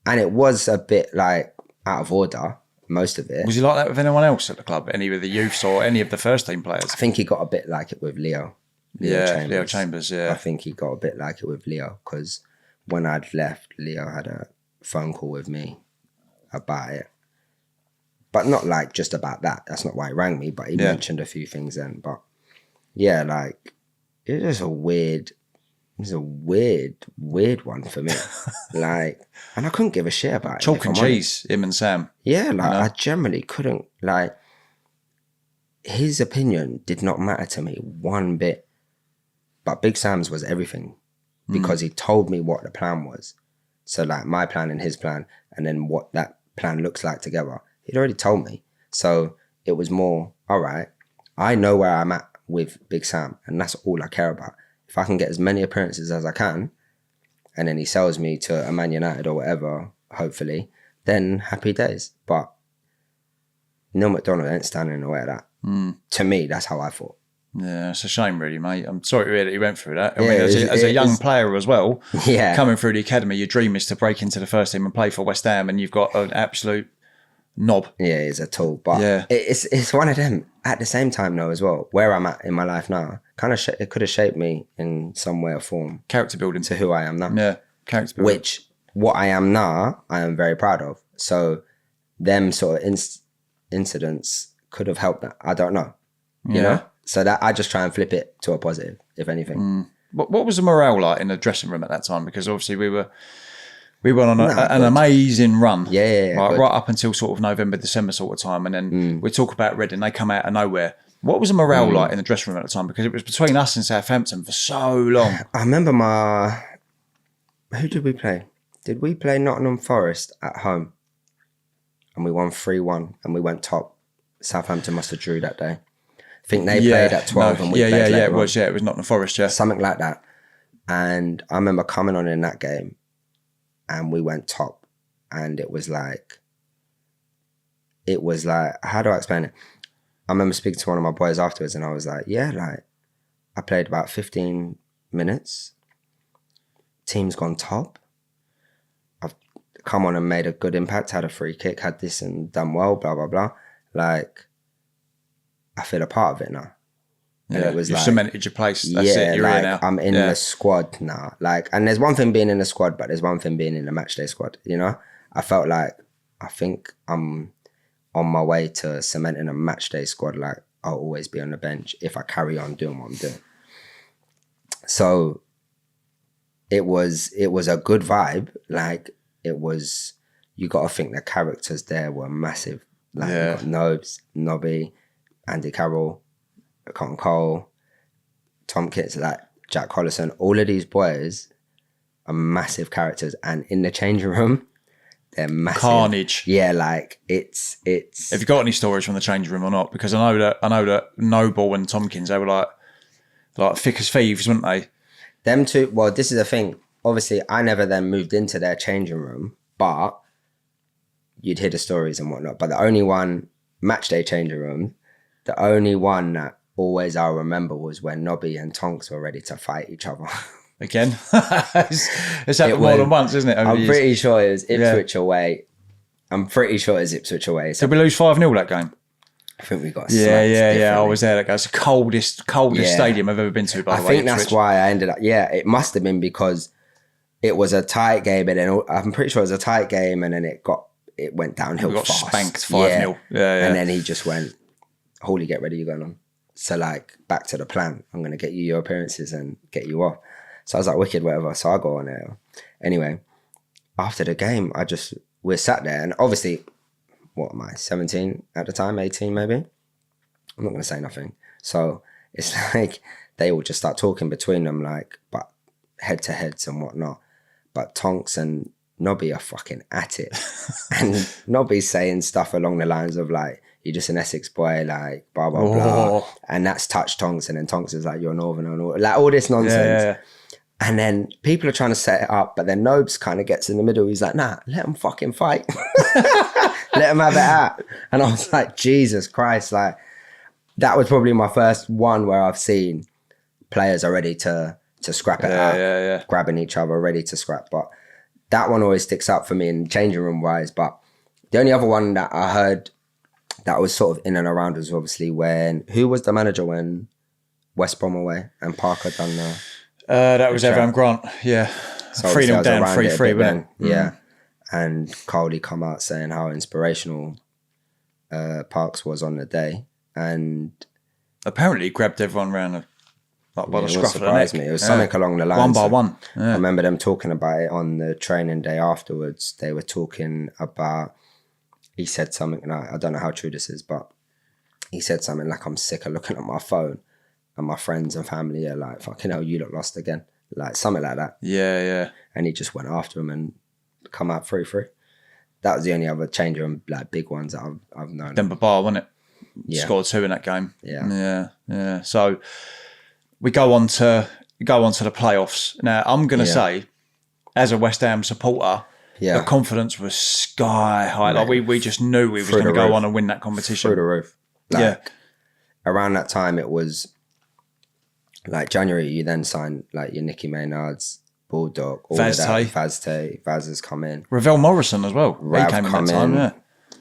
and it was a bit like out of order, most of it. Was he like that with anyone else at the club? Any of the youths or any of the first team players? I think he got a bit like it with Leo Chambers. Yeah. I think he got a bit like it with Leo because when I'd left, Leo had a phone call with me about it. But not like just about that. That's not why he rang me, but he mentioned a few things then. But yeah, like, it was a weird one for me. Like, and I couldn't give a shit about it. Chalk and cheese, him and Sam. Yeah, like, I generally couldn't, like, his opinion did not matter to me one bit. But Big Sam's was everything because he told me what the plan was. So, like, my plan and his plan, and then what that plan looks like together. He'd already told me. So it was more, all right, I know where I'm at with Big Sam, and that's all I care about. If I can get as many appearances as I can, and then he sells me to a Man United or whatever, hopefully, then happy days. But Neil McDonald ain't standing in the way of that. To me, that's how I thought. Yeah, it's a shame, really, mate. I'm sorry to hear that you went through that. I mean, as a young player as well, coming through the academy, your dream is to break into the first team and play for West Ham, and you've got an absolute knob. Yeah, it's a tool, but it's one of them. At the same time, though, as well, where I'm at in my life now, kind of it could have shaped me in some way or form. Character building to who I am now. Yeah, character building. Which what I am now, I am very proud of. So, them sort of incidents could have helped that. I don't know, you know. So that I just try and flip it to a positive, if anything. What was the morale like in the dressing room at that time? Because obviously we went on an amazing run. Yeah, right up until sort of November, December sort of time. And then we talk about Reading, they come out of nowhere. What was the morale like in the dressing room at the time? Because it was between us and Southampton for so long. I remember who did we play? Did we play Nottingham Forest at home? and we won 3-1 and we went top. Southampton must have drew that day. I think they played at 12 and we played later it was. Yeah, it was Nottingham Forest, yeah. Something like that. And I remember coming on in that game and we went top, and it was like, how do I explain it? I remember speaking to one of my boys afterwards and I was like, yeah, like I played about 15 minutes. Team's gone top. I've come on and made a good impact, had a free kick, had this and done well, blah, blah, blah. Like, I feel a part of it now. And it was you've cemented your place. That's it. You're like, here now. I'm in the squad now. Like, and there's one thing being in the squad, but there's one thing being in the matchday squad. You know, I felt like I think I'm on my way to cementing a matchday squad. Like, I'll always be on the bench if I carry on doing what I'm doing. So it was a good vibe. Like, it was. You got to think the characters there were massive. Like, you got Nobes, Nobby, Andy Carroll, Cotton Cole, Tom Kitts, like Jack Collison, all of these boys are massive characters, and in the changing room, they're massive. Carnage. Yeah, like it's. Have you got any stories from the changing room or not? Because I know that Noble and Tompkins, they were like thick as thieves, weren't they? Them two. Well, this is the thing. Obviously, I never then moved into their changing room, but you'd hear the stories and whatnot. But the only one matchday changing room, the only one that always I'll remember was when Nobby and Tonks were ready to fight each other. Again, it's happened more than once, isn't it? I'm pretty sure it was Ipswich away. I'm pretty sure it was Ipswich away. So did we lose 5-0 that game? I think we got yeah. I was there. That goes the coldest stadium I've ever been to. By the way, I think that's why I ended up. Yeah, it must have been because it was a tight game, and then I'm pretty sure it was a tight game, and then it went downhill. We got fast. spanked 5-0. Yeah. And then he just went, "Holy, get ready, you're going on." So like, back to the plan. I'm going to get you your appearances and get you off. So I was like, wicked, whatever. So I go on there. Anyway, after the game, we're sat there, and obviously, what am I, 17 at the time, 18 maybe? I'm not going to say nothing. So it's like, they all just start talking between them, like, but head to heads and whatnot. But Tonks and Nobby are fucking at it. And Nobby's saying stuff along the lines of like, you're just an Essex boy, like, blah, blah, blah. And that's touched Tonks. And then Tonks is like, you're a Northern and all, like all this nonsense. Yeah. And then people are trying to set it up, but then Nobes kind of gets in the middle. He's like, nah, let them fucking fight. Let them have it out. And I was like, Jesus Christ. Like, that was probably my first one where I've seen players are ready to scrap it out, grabbing each other, ready to scrap. But that one always sticks out for me in changing room wise. But the only other one that I heard that was sort of in and around was obviously who was the manager when West Brom away and Parker done the... that was Avram Grant, yeah. So 3-0 down, 3-3, wasn't it? Yeah. And Carly come out saying how inspirational Parks was on the day. And apparently he grabbed everyone round by the scruff of the neck. It was something along the lines. One by one. Yeah. I remember them talking about it on the training day afterwards. They were talking about, he said something, and I don't know how true this is, but he said something like, I'm sick of looking at my phone and my friends and family are like, fucking hell, you look lost again. Like something like that. Yeah. And he just went after him and come out 3-3. That was the only other changer and like big ones that I've known. Denver Bar, wasn't it? Yeah. Scored 2 in that game. Yeah. So we go on to the playoffs. Now I'm going to say, as a West Ham supporter, the confidence was sky high. Like we just knew we was going to go on and win that competition through the roof. Like, around that time, it was like January. You then signed like your Nicky Maynards, Bulldog, all of that. Vaz has come in. Ravel Morrison as well. Rav he came in that time. Yeah.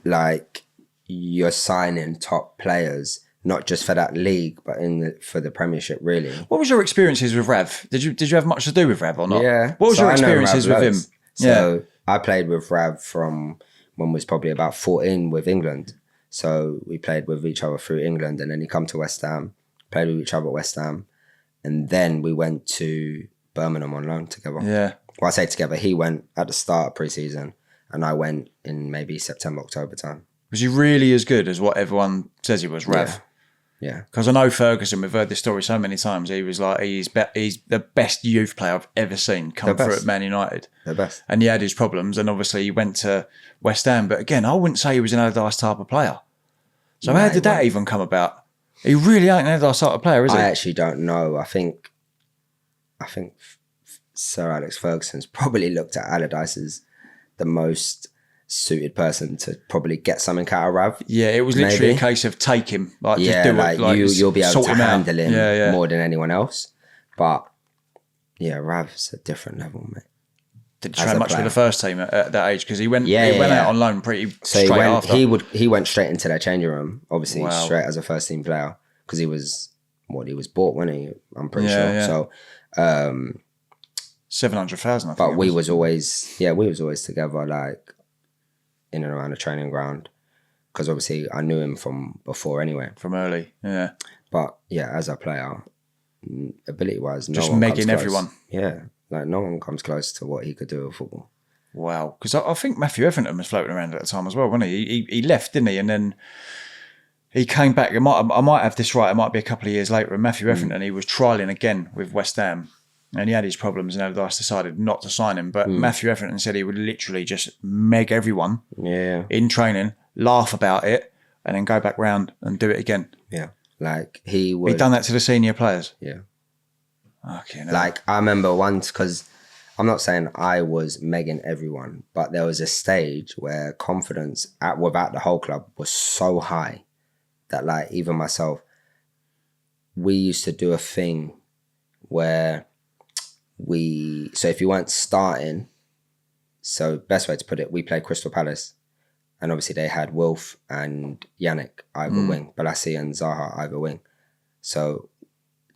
Like, you're signing top players, not just for that league, but for the Premiership, really. What was your experiences with Rav? Did you have much to do with Rav or not? Yeah. What was your experiences with him? So I played with Rav from when I was probably about 14 with England. So we played with each other through England, and then he come to West Ham, played with each other at West Ham, and then we went to Birmingham on loan together. Yeah. Well, I say together, he went at the start of pre-season, and I went in maybe September, October time. Was he really as good as what everyone says he was, Rav? Yeah. Because I know Ferguson, we've heard this story so many times. He was like, he's the best youth player I've ever seen come through at Man United. The best. And he had his problems, and obviously he went to West Ham. But again, I wouldn't say he was an Allardyce type of player. So how did that even come about? He really ain't an Allardyce type of player, is he? I actually don't know. I think Sir Alex Ferguson's probably looked at Allardyce as the most suited person to probably get something out of Rav. Yeah, it was literally a case of take him. Like, just do like, it. Like, you'll be able to handle him more more than anyone else. But yeah, Rav's a different level, mate. Did you train much with the first team at that age? Because he went out on loan pretty straight after. He went straight into their changing room, obviously straight as a first team player, because he was bought, wasn't he? I'm pretty sure. Yeah. So 700,000, I think. But we was always together, like in and around the training ground, because obviously I knew him from before anyway. From early, yeah. But yeah, as a player, ability wise, just megging everyone. Yeah, like no one comes close to what he could do with football. Wow, because I think Matthew Etherington was floating around at the time as well, wasn't he? He left, didn't he? And then he came back. I might have this right. It might be a couple of years later. And Matthew Etherington, he was trialling again with West Ham, and he had his problems. And Allardyce decided not to sign him. But Matthew Etherington said he would literally just meg everyone in training, laugh about it, and then go back round and do it again. Yeah, like he would. He'd done that to the senior players. Yeah. Okay. No. Like I remember once, because I'm not saying I was megging everyone, but there was a stage where confidence without the whole club was so high that, like, even myself, we used to do a thing where so if you weren't starting, so best way to put it, we played Crystal Palace, and obviously they had Wilf and Yannick either wing, Balassi and Zaha either wing. So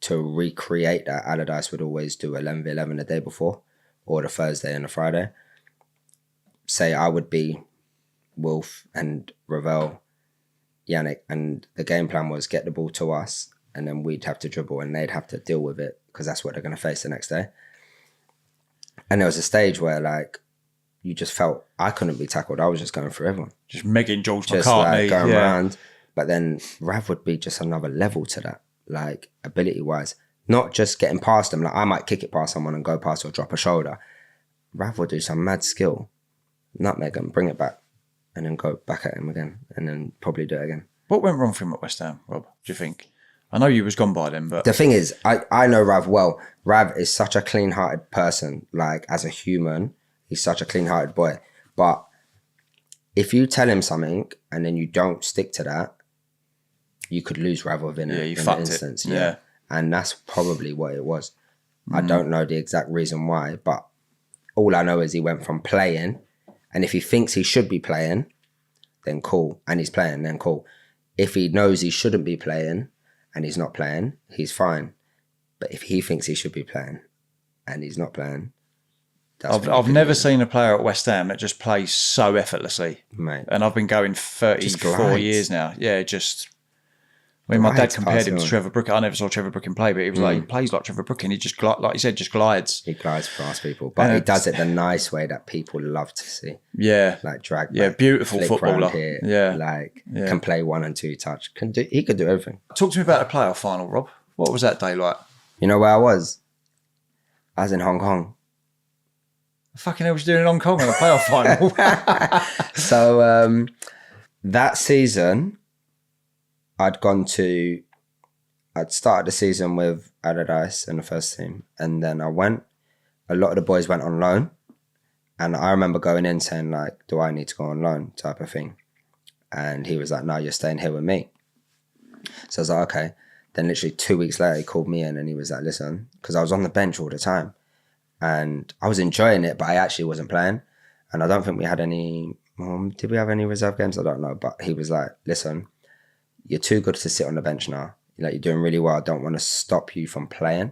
to recreate that, Allardyce would always do 11v11 the day before, or the Thursday and the Friday. Say I would be Wilf and Ravel, Yannick, and the game plan was get the ball to us, and then we'd have to dribble and they'd have to deal with it, because that's what they're going to face the next day. And there was a stage where, like, you just felt I couldn't be tackled. I was just going through everyone. Just megging George just McCartney. Like going around. But then Rav would be just another level to that, like ability-wise. Not just getting past them. Like I might kick it past someone and go past or drop a shoulder. Rav would do some mad skill, nutmeg him, bring it back, and then go back at him again, and then probably do it again. What went wrong for him at West Ham, Rob, do you think? I know you was gone by then, but... The thing is, I know Rav well. Rav is such a clean-hearted person. Like, as a human, he's such a clean-hearted boy. But if you tell him something and then you don't stick to that, you could lose Rav within an instance. Yeah. And that's probably what it was. I don't know the exact reason why, but all I know is he went from playing, and if he thinks he should be playing, then cool. And he's playing, then cool. If he knows he shouldn't be playing and he's not playing, he's fine. But if he thinks he should be playing and he's not playing, I've never seen a player at West Ham that just plays so effortlessly. Mate. And I've been going 34 years now. Yeah, just... I mean, my dad compared him to Trevor Brooking. I never saw Trevor Brooking play, but he was like, he plays like Trevor Brooking. He just, like you said, just glides. He glides past people, but he does it the nice way that people love to see. Yeah. Like drag back, yeah, beautiful footballer. Here, yeah. Can play 1 and 2 touch. He could do everything. Talk to me about the playoff final, Rob. What was that day like? You know where I was? I was in Hong Kong. The fucking hell was you doing in Hong Kong in the playoff final? So that season... I'd started the season with Allardyce in the first team, and then a lot of the boys went on loan, and I remember going in saying, like, do I need to go on loan type of thing? And he was like, no, you're staying here with me. So I was like, okay. Then literally 2 weeks later, he called me in and he was like, listen, because I was on the bench all the time and I was enjoying it, but I actually wasn't playing. And I don't think we had any, did we have any reserve games? I don't know. But he was like, listen, you're too good to sit on the bench now. Like, you're doing really well. I don't want to stop you from playing.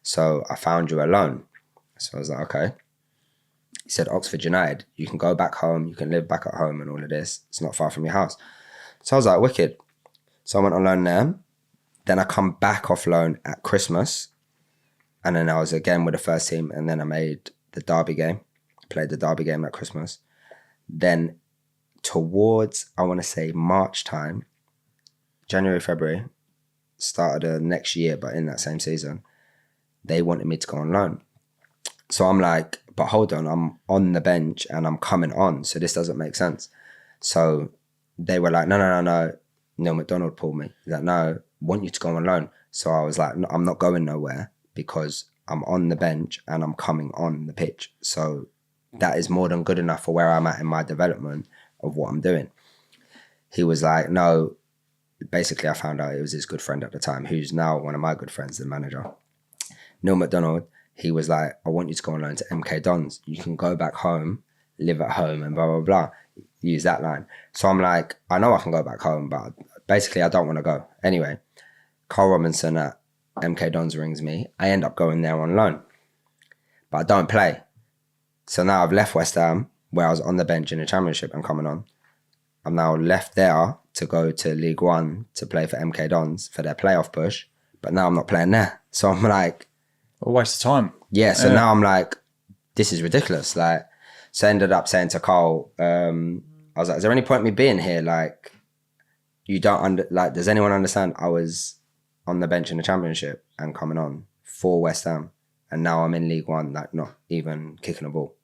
So I found you a loan. So I was like, okay. He said, Oxford United, you can go back home. You can live back at home and all of this. It's not far from your house. So I was like, wicked. So I went on loan there. Then I come back off loan at Christmas. And then I was again with the first team. And then I made the Derby game. Played the Derby game at Christmas. Then towards, I want to say March time, January, February, start of the next year, but in that same season, they wanted me to go on loan. So I'm like, but hold on, I'm on the bench and I'm coming on, so this doesn't make sense. So they were like, no. Neil McDonald pulled me. He's like, no, I want you to go on loan. So I was like, no, I'm not going nowhere because I'm on the bench and I'm coming on the pitch. So that is more than good enough for where I'm at in my development of what I'm doing. He was like, no. Basically, I found out it was his good friend at the time, who's now one of my good friends, the manager. Neil McDonald, he was like, I want you to go on loan to MK Dons. You can go back home, live at home and blah, blah, blah. Use that line. So I'm like, I know I can go back home, but basically I don't want to go. Anyway, Carl Robinson at MK Dons rings me. I end up going there on loan, but I don't play. So now I've left West Ham, where I was on the bench in the Championship and coming on. I'm now left there to go to League One to play for MK Dons for their playoff push, but now I'm not playing there. So I'm like, a waste of time. Yeah, so now I'm like, this is ridiculous. Like, so I ended up saying to Carl, I was like, is there any point me being here? Like, you don't does anyone understand I was on the bench in the Championship and coming on for West Ham, and now I'm in League One, like not even kicking a ball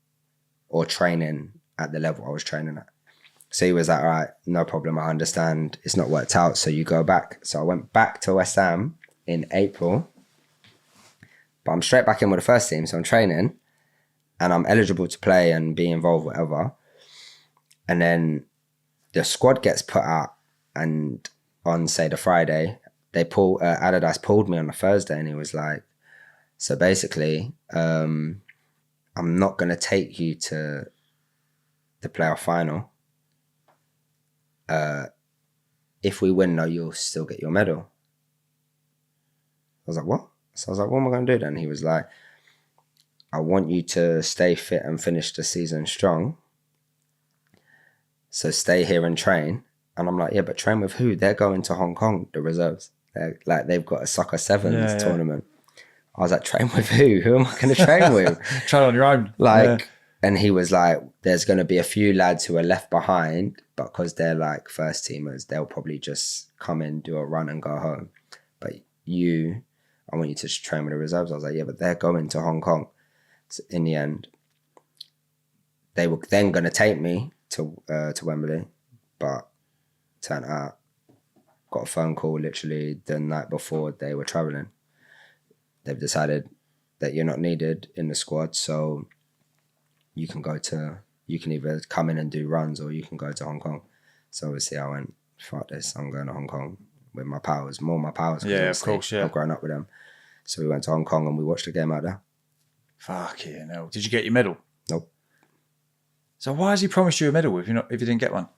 or training at the level I was training at. So he was like, all right, no problem, I understand. It's not worked out, so you go back. So I went back to West Ham in April, but I'm straight back in with the first team, so I'm training and I'm eligible to play and be involved, whatever. And then the squad gets put out, and on, say, the Friday, Allardyce pulled me on the Thursday, and he was like, so basically, I'm not going to take you to the playoff final. If we win, though, you'll still get your medal. I was like, what? So I was like, what am I going to do then? He was like, I want you to stay fit and finish the season strong. So stay here and train. And I'm like, yeah, but train with who? They're going to Hong Kong, the reserves. They've got a soccer sevens tournament. I was like, train with who? Who am I going to train with? Train on your own. And he was like, there's going to be a few lads who are left behind, but because they're like first teamers, they'll probably just come in, do a run and go home. But I want you to train with the reserves. I was like, yeah, but they're going to Hong Kong. So in the end, they were then going to take me to Wembley, but turned out, got a phone call literally the night before they were travelling. They've decided that you're not needed in the squad, so you can either come in and do runs or you can go to Hong Kong. So obviously I went, fuck this, I'm going to Hong Kong with my powers, more my powers. Yeah, of course, yeah. I've grown up with them. So we went to Hong Kong and we watched the game out there. Fuck yeah, no. Did you get your medal? Nope. So why has he promised you a medal if you didn't get one?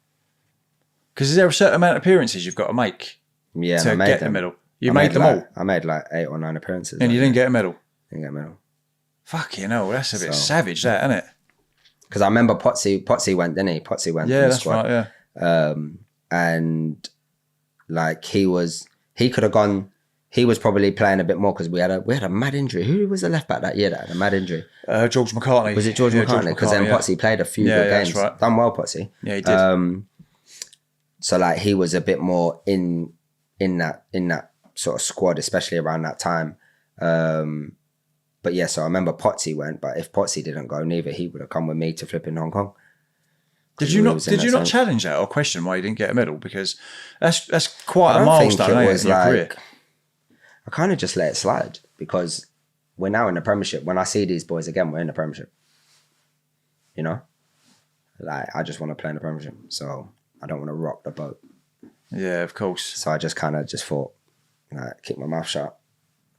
Because is there a certain amount of appearances you've got to make to get the medal? You made them all? I made like 8 or 9 appearances. And you didn't get a medal? Didn't get a medal. Fuck you know, that's a bit savage, that, isn't it? Because I remember Potsy went, didn't he? Potsy went. Yeah, that's right, yeah. And like he could have gone. He was probably playing a bit more because we had a mad injury. Who was the left back that year that had a mad injury? George McCartney. Was it George McCartney? Because then Potsy played a few good games. That's right. Done well, Potsy. Yeah, he did. So like he was a bit more in that sort of squad, especially around that time. But yeah, so I remember Potsy went, but if Potsy didn't go, neither he would have come with me to flipping Hong Kong. Did you not challenge that or question why you didn't get a medal? Because that's quite a milestone in your career. I kind of just let it slide because we're now in the Premiership. When I see these boys again, we're in the Premiership. You know? Like, I just want to play in the Premiership. So I don't want to rock the boat. Yeah, of course. So I just kind of just thought, like, keep my mouth shut,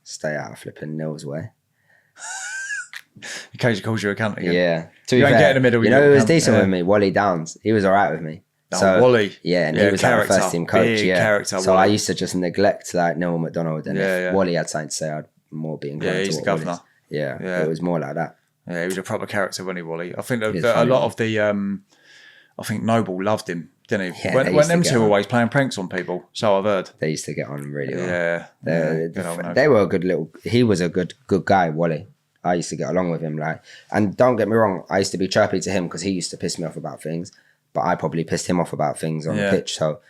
stay out of flipping Neil's way. In case he calls you a cunt again. Yeah. You ain't getting a medal. You know who was decent with me? Wally Downs. He was all right with me. Wally. Yeah, and he was like the first team coach. Big character, so Wally. I used to just neglect like Neil McDonald, and if Wally had something to say, I'd more be inclined to he's the governor. Yeah, it was more like that. Yeah, he was a proper character, wasn't he, Wally? I think a lot of the, I think Noble loved him, didn't he? Yeah, when them two were always playing pranks on people, so I've heard. They used to get on really well. Yeah. They were a good he was a good guy, Wally. I used to get along with him, and don't get me wrong, I used to be chirpy to him because he used to piss me off about things, but I probably pissed him off about things on the pitch. So,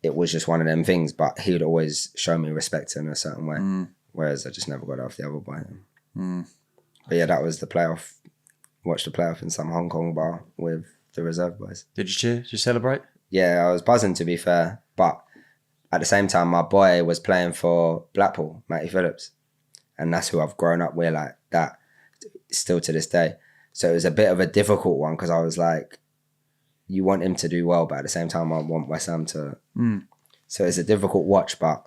it it was just one of them things. But he would always show me respect in a certain way, whereas I just never got off the other by him. But yeah, that was the playoff. Watched the playoff in some Hong Kong bar with the reserve boys. Did you cheer? Did you celebrate? Yeah, I was buzzing, to be fair. But at the same time, my boy was playing for Blackpool, Matty Phillips. And that's who I've grown up with, like that, still to this day. So it was a bit of a difficult one because I was like, you want him to do well, but at the same time, I want West Ham to. So it's a difficult watch, but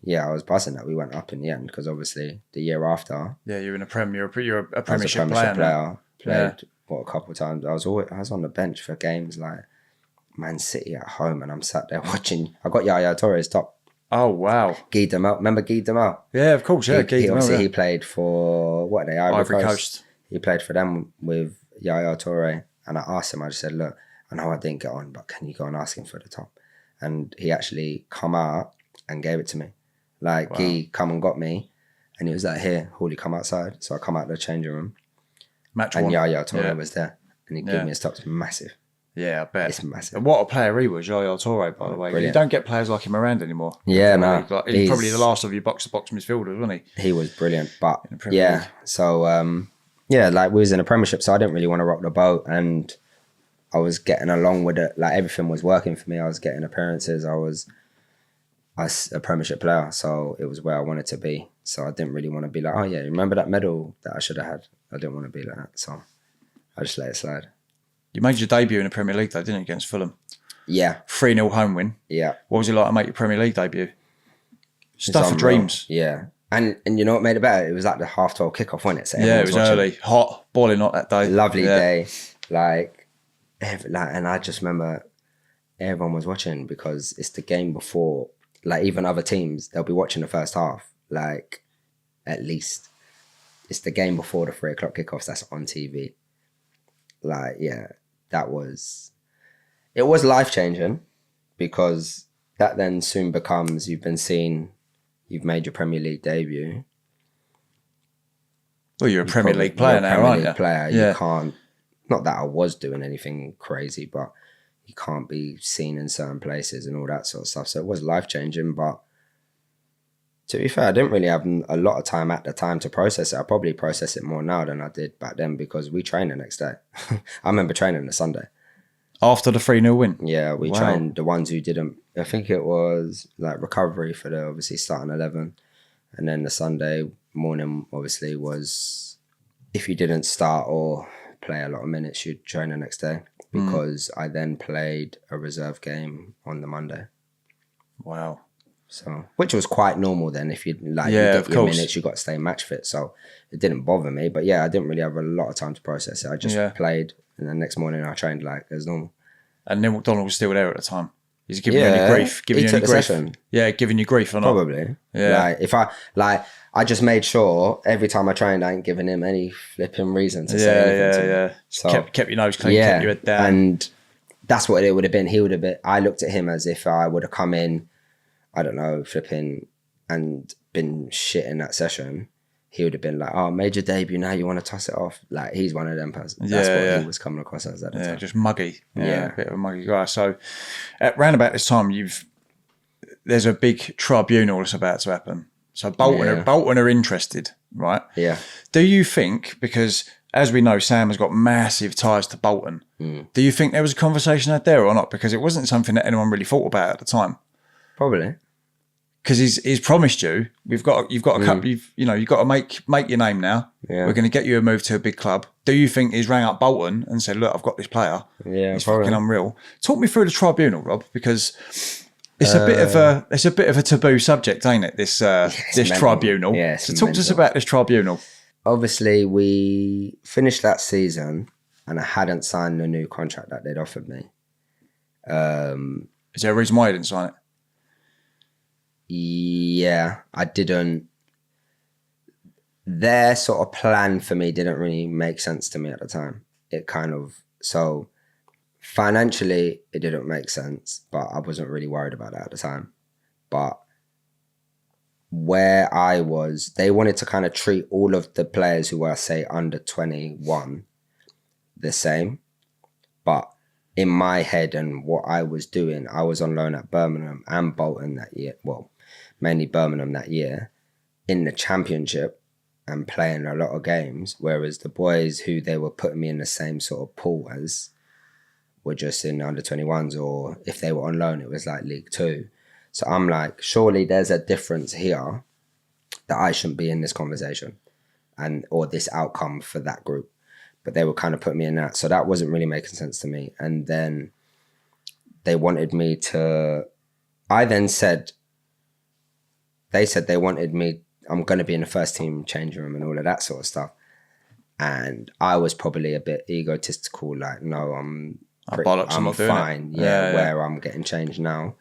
yeah, I was buzzing that we went up in the end because obviously the year after. Yeah, you're in a Premier. You're a I was Premiership player. Played a couple of times. I was on the bench for games like Man City at home, and I'm sat there watching. I got Yaya Torre's top. Oh wow! Guy Demel, remember Guy Demel? Yeah, of course. Yeah, Guy Demel. He played for what are they? Ivory Coast. Coast. He played for them with Yaya Toure, and I asked him. I just said, "Look, I know I didn't get on, but can you go and ask him for the top?" And he actually come out and gave it to me. Like he come and got me, and he was like, "Here, Hawley, come outside." So I come out the changing room. Match and one. Yaya Toure was there, and he gave me his top. It's massive. Yeah, I bet. It's massive. And what a player he was, Yaya Toure, by the way. Brilliant. You don't get players like him around anymore. Yeah, no. He's probably the last of your box-to-box midfielders, wasn't he? He was brilliant. But Premier League. So like we was in a Premiership, so I didn't really want to rock the boat, and I was getting along with it. Like everything was working for me. I was getting appearances. I was a Premiership player, so it was where I wanted to be. So I didn't really want to be like, oh yeah, remember that medal that I should have had? I didn't want to be like that, so I just let it slide. You made your debut in the Premier League, though, didn't you, against Fulham? Yeah. 3-0 home win. Yeah. What was it like to make your Premier League debut? Stuff for dreams. Yeah. And you know what made it better? It was like the 12:30 kickoff, wasn't it? So yeah, it was early. Hot, boiling hot that day. Lovely day. And I just remember everyone was watching because it's the game before, like even other teams, they'll be watching the first half, like at least. It's the game before the 3:00 kickoffs that's on TV. Like, yeah, it was life-changing because that then soon becomes you've made your Premier League debut. Well, you're a Premier League player now, aren't you? Player. Yeah. You can't, not that I was doing anything crazy, but you can't be seen in certain places and all that sort of stuff. So it was life-changing, but to be fair, I didn't really have a lot of time at the time to process it. I probably process it more now than I did back then because we trained the next day. I remember training the Sunday. After the 3-0 win? Yeah, we trained the ones who didn't. I think it was like recovery for the obviously starting 11. And then the Sunday morning obviously was if you didn't start or play a lot of minutes, you'd train the next day because I then played a reserve game on the Monday. Wow. So, which was quite normal then. If you you get your minutes, you got to stay match fit. So it didn't bother me. But yeah, I didn't really have a lot of time to process it. I just played, and the next morning I trained like as normal. And Neil McDonald was still there at the time. He's giving you any grief? Giving you any grief? Session. Yeah, giving you grief or not? Probably. Yeah. I just made sure every time I trained, I ain't giving him any flipping reason to say anything to me. Yeah. So kept your nose clean, kept your head down. And that's what it would have been. He would have been. I looked at him as if I would have come in, I don't know, flipping and been shit in that session. He would have been like, oh, made your debut, now you want to toss it off. Like, he's one of them persons. That's what he was coming across as at the time. Just muggy. Yeah, a bit of a muggy guy. So, at round about this time, there's a big tribunal that's about to happen. So, Bolton are interested, right? Yeah. Do you think, because as we know, Sam has got massive ties to Bolton, do you think there was a conversation out there or not? Because it wasn't something that anyone really thought about at the time. Probably. Because he's promised you, you've got a couple, you've got to make your name now. Yeah. We're going to get you a move to a big club. Do you think he's rang up Bolton and said, look, I've got this player. Yeah, he's fucking unreal. Talk me through the tribunal, Rob, because it's a bit of a taboo subject, ain't it? This tribunal. Yeah, so talk to us about this tribunal. Obviously, we finished that season and I hadn't signed the new contract that they'd offered me. Is there a reason why you didn't sign it? Yeah, I didn't. Their sort of plan for me didn't really make sense to me at the time. So financially, it didn't make sense, but I wasn't really worried about that at the time. But where I was, they wanted to kind of treat all of the players who were, say, under 21 the same. But in my head and what I was doing, I was on loan at Birmingham and Bolton that year. Well, mainly Birmingham that year in the Championship and playing a lot of games. Whereas the boys who they were putting me in the same sort of pool as were just in under 21s, or if they were on loan, it was like League Two. So I'm like, surely there's a difference here that I shouldn't be in this conversation or this outcome for that group. But they were kind of putting me in that. So that wasn't really making sense to me. And then they wanted me to, they said they wanted me, I'm going to be in the first team changing room and all of that sort of stuff. And I was probably a bit egotistical, like, no, I'm fine. Yeah, where I'm getting changed now.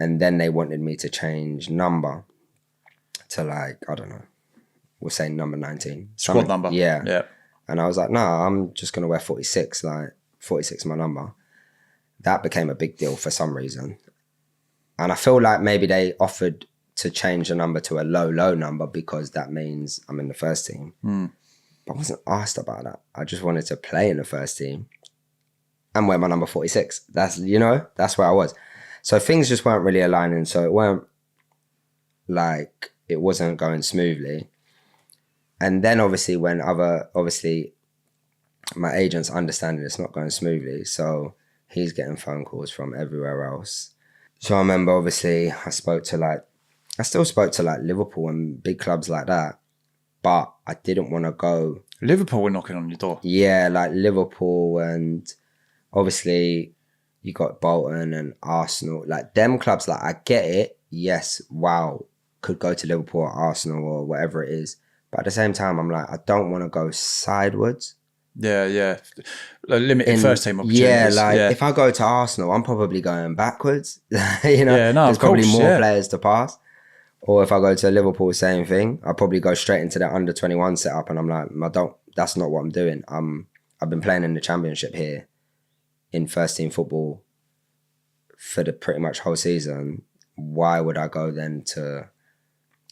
And then they wanted me to change number to like, I don't know, we'll say number 19. Squad number. Yeah. And I was like, no, I'm just going to wear 46. Like, 46 is my number. That became a big deal for some reason. And I feel like maybe they offered to change the number to a low number because that means I'm in the first team. But I wasn't asked about that. I just wanted to play in the first team and wear my number 46. That's where I was. So things just weren't really aligning. So it wasn't going smoothly. And then obviously my agent's understanding it's not going smoothly. So he's getting phone calls from everywhere else. So I remember obviously I still spoke to like Liverpool and big clubs like that, but I didn't want to go. Liverpool were knocking on your door. Yeah, like Liverpool, and obviously you got Bolton and Arsenal. Like them clubs, like I get it. Yes, wow, could go to Liverpool or Arsenal or whatever it is. But at the same time, I'm like, I don't want to go sideways. Yeah. Limited first team opportunities. Yeah, if I go to Arsenal, I'm probably going backwards. There's probably more players to pass. Or if I go to Liverpool, same thing. I'll probably go straight into that under 21 setup, and I'm like, that's not what I'm doing. I've been playing in the Championship here in first team football for the pretty much whole season. Why would I go then to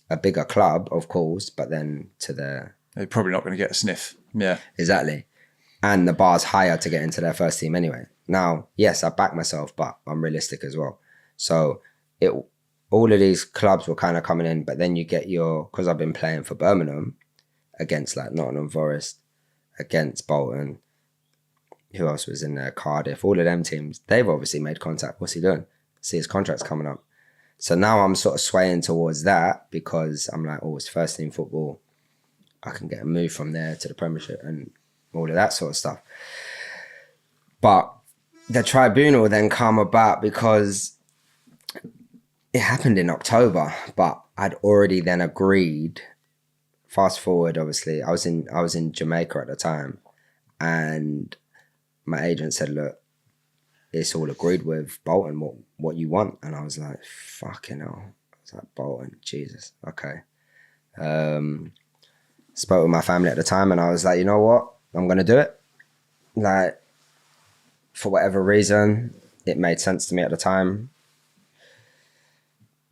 a bigger club, of course, but then to they're probably not going to get a sniff. Yeah. Exactly. And the bar's higher to get into their first team anyway. Now, yes, I back myself, but I'm realistic as well. So all of these clubs were kind of coming in, but then you get because I've been playing for Birmingham against like Nottingham Forest, against Bolton, who else was in there? Cardiff, all of them teams, they've obviously made contact. What's he doing? See his contract's coming up. So now I'm sort of swaying towards that because I'm like, it's first team football. I can get a move from there to the Premiership and all of that sort of stuff. But the Tribunial then come about because it happened in October, but I'd already then agreed. Fast forward, obviously, I was in Jamaica at the time, and my agent said, look, it's all agreed with Bolton, what you want. And I was like, fucking hell. I was like, Bolton, Jesus, okay. Spoke with my family at the time, and I was like, you know what? I'm going to do it. Like, for whatever reason, it made sense to me at the time.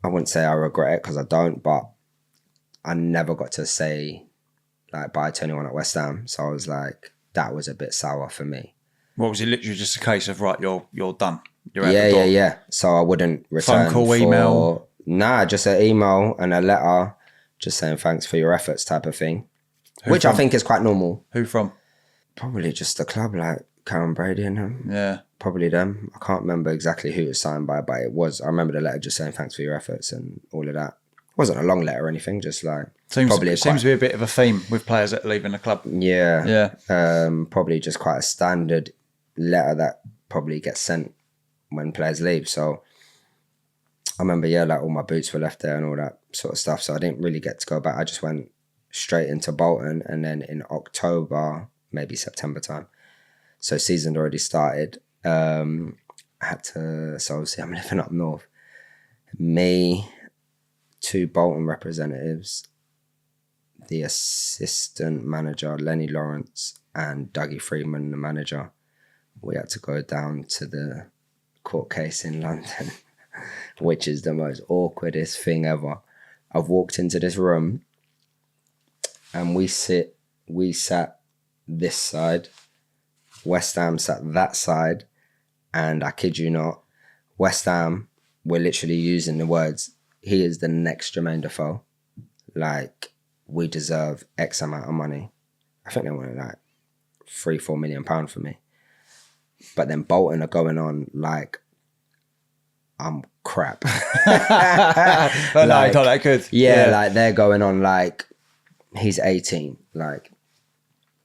I wouldn't say I regret it because I don't, but I never got to say like bye to anyone at West Ham. So I was like, that was a bit sour for me. What was it? Literally just a case of, right, you're done. You're out the door. Yeah. So I wouldn't return. Phone call, email? Nah, just an email and a letter just saying thanks for your efforts type of thing. Which I think is quite normal. Who from? Probably just the club, like Karen Brady and them. Yeah. Probably them. I can't remember exactly who it was signed by, but I remember the letter just saying thanks for your efforts and all of that. It wasn't a long letter or anything, just like... Seems to be a bit of a theme with players that are leaving the club. Yeah. Probably just quite a standard letter that probably gets sent when players leave. So I remember, like all my boots were left there and all that sort of stuff. So I didn't really get to go back. I just went straight into Bolton, and then in October, maybe September time. So season already started. I had to, so obviously I'm living up north. Me, 2 Bolton representatives, the assistant manager, Lenny Lawrence, and Dougie Freeman, the manager. We had to go down to the court case in London, which is the most awkwardest thing ever. I've walked into this room and we sat this side, West Ham sat that side, And I kid you not, West Ham were literally using the words, he is the next Jermain Defoe. Like, we deserve X amount of money. I think they wanted like £3-4 million for me. But then Bolton are going on like, I'm crap. But no, not that good. Yeah, like they're going on like, he's 18. Like,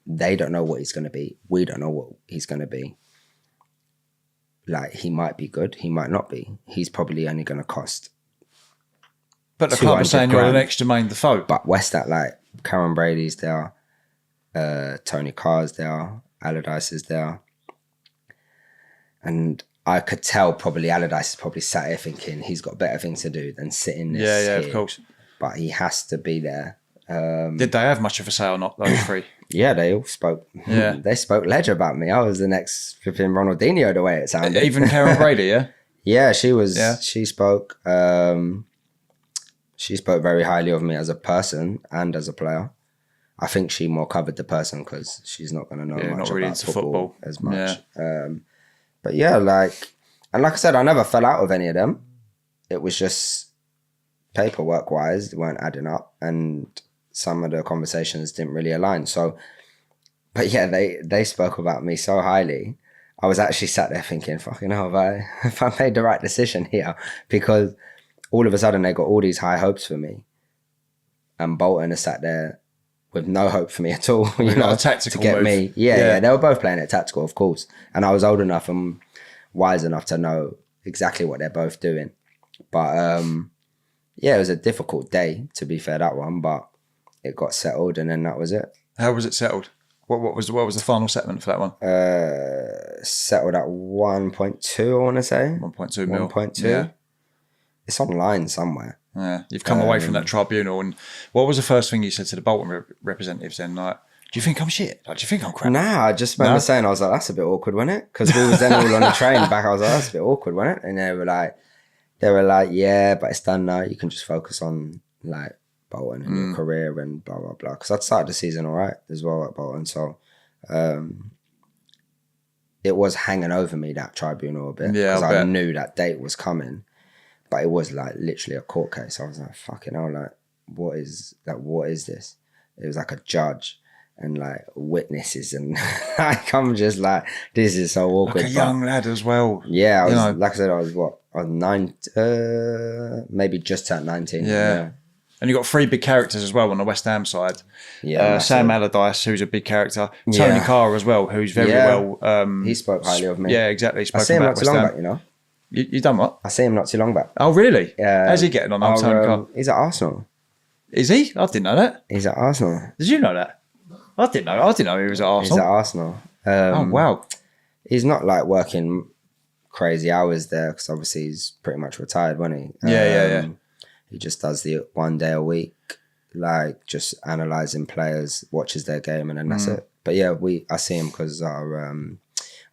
they don't know what he's going to be. We don't know what he's going to be. Like, he might be good. He might not be. He's probably only going to cost. But the club are saying you're the next Jermain Defoe. But West Ham, like, Karen Brady's there. Tony Carr's there. Allardyce is there. And I could tell probably Allardyce is probably sat here thinking he's got better things to do than sitting this Yeah, here. Of course. But he has to be there. Did they have much of a say or not, those three? Yeah, they all spoke. Yeah. They spoke ledger about me. I was the next flipping Ronaldinho the way it sounded. Even Karen Brady, yeah? Yeah, she was. Yeah. She spoke. She spoke very highly of me as a person and as a player. I think she more covered the person because she's not going to know much not really about into football as much. Yeah. But yeah, like I said, I never fell out with any of them. It was just paperwork wise, they weren't adding up, and some of the conversations didn't really align. So, but yeah, they spoke about me so highly. I was actually sat there thinking, fucking hell, if I made the right decision here, because all of a sudden they got all these high hopes for me, and Bolton is sat there with no hope for me at all. You know, a tactical to get move. me. Yeah, they were both playing it tactical, of course, and I was old enough and wise enough to know exactly what they're both doing. But yeah, it was a difficult day, to be fair, that one, but it got settled, and then that was it. How was it settled? What was the final settlement for that one? Settled at 1.2, I want to say. 1.2 mil. 1.2. Yeah. It's online somewhere. Yeah. You've come away from that tribunal, and what was the first thing you said to the Bolton representatives then? Like, do you think I'm shit? Like, do you think I'm crap? Nah, I just remember saying, I was like, that's a bit awkward, wasn't it? Because we was then all on the train back. I was like, that's a bit awkward, wasn't it? And they were like, yeah, but it's done now. You can just focus on like Bolton and your career and blah, blah, blah. Because I'd started the season all right as well at Bolton. So it was hanging over me, that tribunal a bit. Yeah, because I knew that date was coming. But it was like literally a court case. I was like, fucking hell, like, what is this? It was like a judge and like witnesses, and like, I'm just like, this is so awkward. Like a young lad as well. Yeah, like I said, I was 9, maybe just turned 19. Yeah. And you've got three big characters as well on the West Ham side. Yeah, Sam Allardyce, who's a big character. Tony Yeah. Carr as well, who's very well... he spoke highly of me. Yeah, exactly. I see him not too long back, you know. You done what? I see him not too long back. Oh, really? Yeah. How's he getting on, Tony Carr? He's at Arsenal. Is he? I didn't know that. He's at Arsenal. Did you know that? I didn't know he was at He's at Arsenal. Arsenal. Oh, wow. He's not like working crazy hours there because obviously he's pretty much retired, wasn't he? Yeah. He just does the 1 day a week, like just analysing players, watches their game, and then that's it. But yeah, I see him because I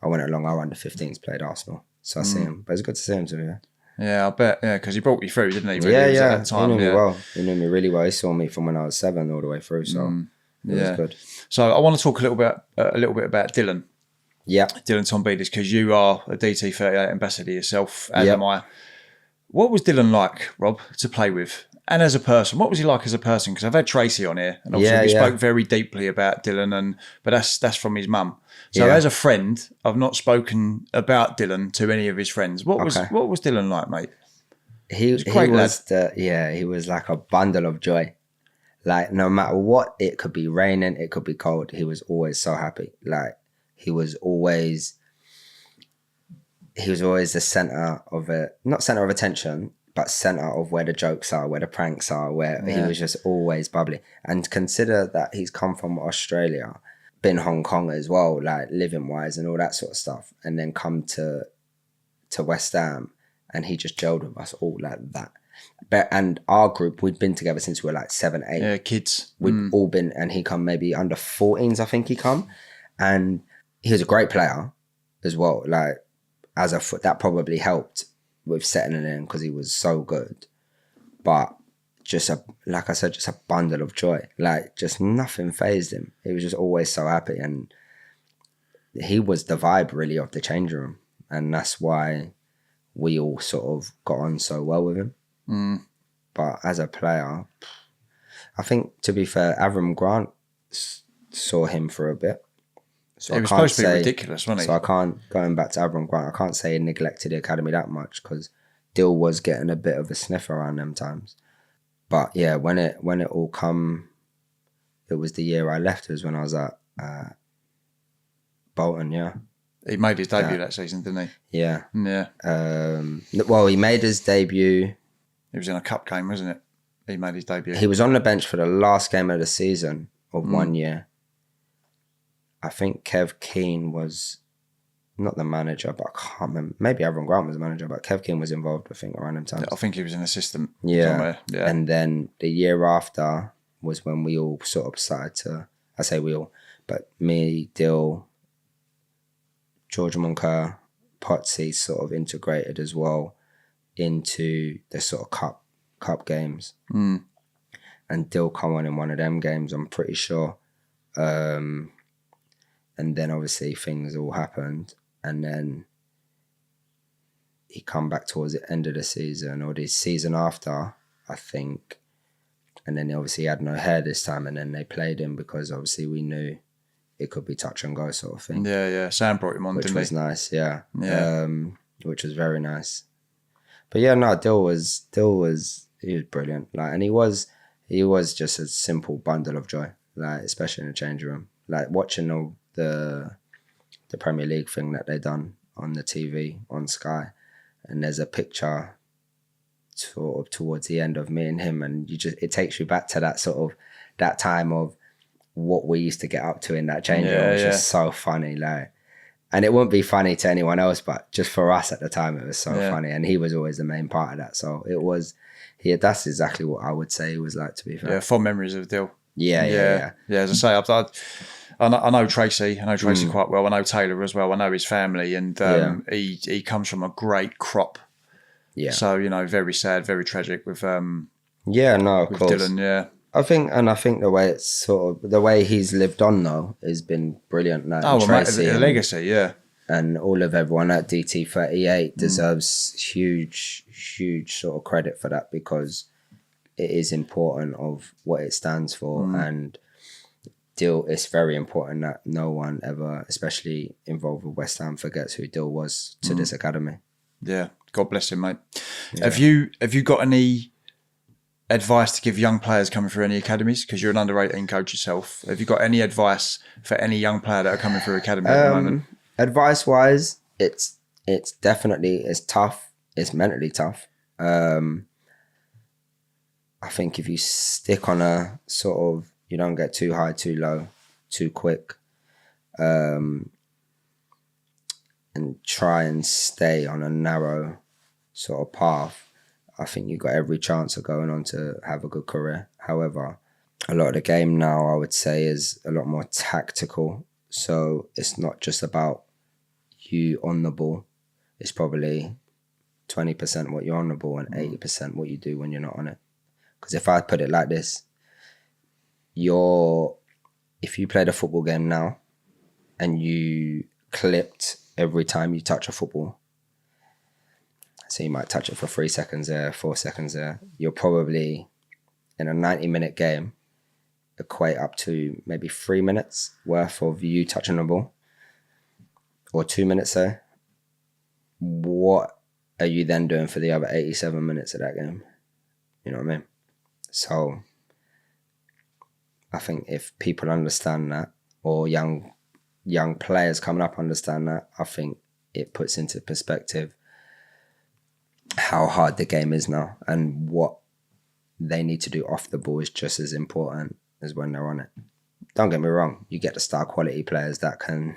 went along our under-15s, played Arsenal. So I see him. But it's good to see him too, yeah. Yeah, I bet. Yeah, because he brought you through, didn't he? Really? Yeah, He was yeah. At that time, He knew me well. He knew me really well. He saw me from when I was 7 all the way through. So it was good. So I want to talk a little bit about Dylan. Yeah. Dylan Tombides, because you are a DT38 ambassador yourself, as Yep. am I. What was Dylan like, Rob, to play with? And as a person, what was he like as a person? Because I've had Tracy on here, and obviously we spoke very deeply about Dylan, but that's from his mum. So as a friend, I've not spoken about Dylan to any of his friends. What was Dylan like, mate? He was he was like a bundle of joy. Like, no matter what, it could be raining, it could be cold, he was always so happy. Like, he was always the center of it, not center of attention, but center of where the jokes are, where the pranks are, where he was just always bubbly. And consider that he's come from Australia, been Hong Kong as well, like living wise and all that sort of stuff, and then come to West Ham, and he just gelled with us all like that. And our group, we'd been together since we were like 7, 8. Yeah, kids. We'd all been, and he come maybe under 14s, I think he come. And he was a great player as well. Like, that probably helped with settling in because he was so good. But just like I said, just a bundle of joy. Like, just nothing fazed him. He was just always so happy. And he was the vibe really of the changing room. and that's why we all sort of got on so well with him. But as a player, I think, to be fair, Avram Grant saw him for a bit. So He was supposed to be ridiculous, wasn't he? So I can't, going back to Avram Grant, I can't say he neglected the academy that much, because Dill was getting a bit of a sniff around them times. But yeah, when it all come, it was the year I left. It was when I was at Bolton, yeah. He made his debut that season, didn't he? Yeah. Yeah. Well, he made his debut. It was in a cup game, wasn't it? He made his debut. He was on the bench for the last game of the season of 1 year. I think Kev Keane was not the manager, but I can't remember. Maybe Avram Grant was the manager, but Kev Keane was involved, I think, around them times. I think he was an assistant somewhere. Yeah. And then the year after was when we all sort of started to, I say we all, but me, Dill, George Monker, Potsy sort of integrated as well into the sort of cup games. And Dill come on in one of them games, I'm pretty sure. And then obviously things all happened, and then he come back towards the end of the season, or the season after, I think. And then obviously he had no hair this time, and then they played him because obviously we knew it could be touch and go sort of thing. Yeah. Sam brought him on, which didn't was he? nice, yeah. Yeah. Which was very nice. But yeah, no, Dill was brilliant. Like, and he was just a simple bundle of joy. Like, especially in the changing room. Like, watching the Premier League thing that they done on the TV on Sky, and there's a picture sort of towards the end of me and him, and it takes you back to that sort of that time of what we used to get up to in that changing room. It was just so funny, like, and it wouldn't be funny to anyone else, but just for us at the time, it was so funny, and he was always the main part of that. So it was, that's exactly what I would say it was like, to be fair. Yeah, fond memories of Dill. Yeah. As I say, I know Tracy. I know Tracy quite well. I know Taylor as well. I know his family, and he comes from a great crop. Yeah. So, very sad, very tragic with of course. Dylan. Yeah. I think the way it's sort of the way he's lived on though has been brilliant. Like, Tracy, a legacy, yeah. And all of everyone at DT38 deserves huge sort of credit for that, because it is important of what it stands for, and Dill, it's very important that no one ever, especially involved with West Ham, forgets who Dill was to this academy. Yeah, God bless him, mate. Yeah. Have you got any advice to give young players coming through any academies? Because you're an under-18 coach yourself. Have you got any advice for any young player that are coming through academy at the moment? Advice-wise, it's definitely, it's tough. It's mentally tough. I think if you stick on a sort of, you don't get too high, too low, too quick, and try and stay on a narrow sort of path, I think you've got every chance of going on to have a good career. However, a lot of the game now, I would say, is a lot more tactical. So it's not just about you on the ball. It's probably 20% what you're on the ball and 80% what you do when you're not on it. Because if I put it like this, if you played a football game now and you clipped every time you touch a football, so you might touch it for 3 seconds there, 4 seconds there, you'll probably, in a 90-minute game, equate up to maybe 3 minutes worth of you touching the ball, or 2 minutes there. What are you then doing for the other 87 minutes of that game? You know what I mean? So I think if people understand that, or young players coming up understand that, I think it puts into perspective how hard the game is now, and what they need to do off the ball is just as important as when they're on it. Don't get me wrong, you get the star quality players that can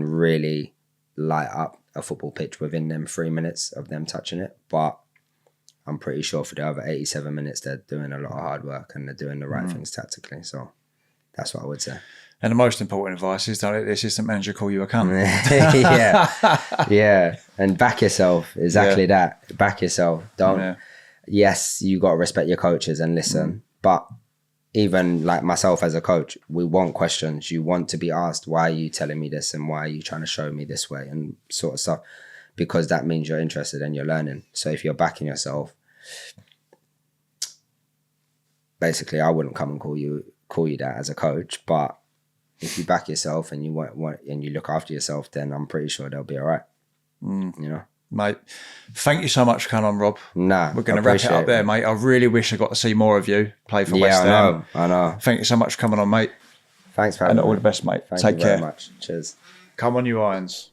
really light up a football pitch within them 3 minutes of them touching it, but I'm pretty sure for the other 87 minutes they're doing a lot of hard work and they're doing the right things tactically. So that's what I would say. And the most important advice is don't let the assistant manager call you a cunt. Yeah. And back yourself. Exactly that. Back yourself. Don't. Yeah. Yes, you got to respect your coaches and listen, but even like myself as a coach, we want questions. You want to be asked, why are you telling me this and why are you trying to show me this way and sort of stuff, because that means you're interested and you're learning. So if you're backing yourself, basically I wouldn't come and call you that as a coach, but if you back yourself and you want and you look after yourself, then I'm pretty sure they'll be all right. You know? Mate, thank you so much for coming on, Rob. Nah, we're going to wrap it up there, mate. I really wish I got to see more of you play for West Ham. I know. Thank you so much for coming on, mate. Thanks for having me. And all the best, mate. Thank Take you care. very much. Cheers. Come on, you Irons.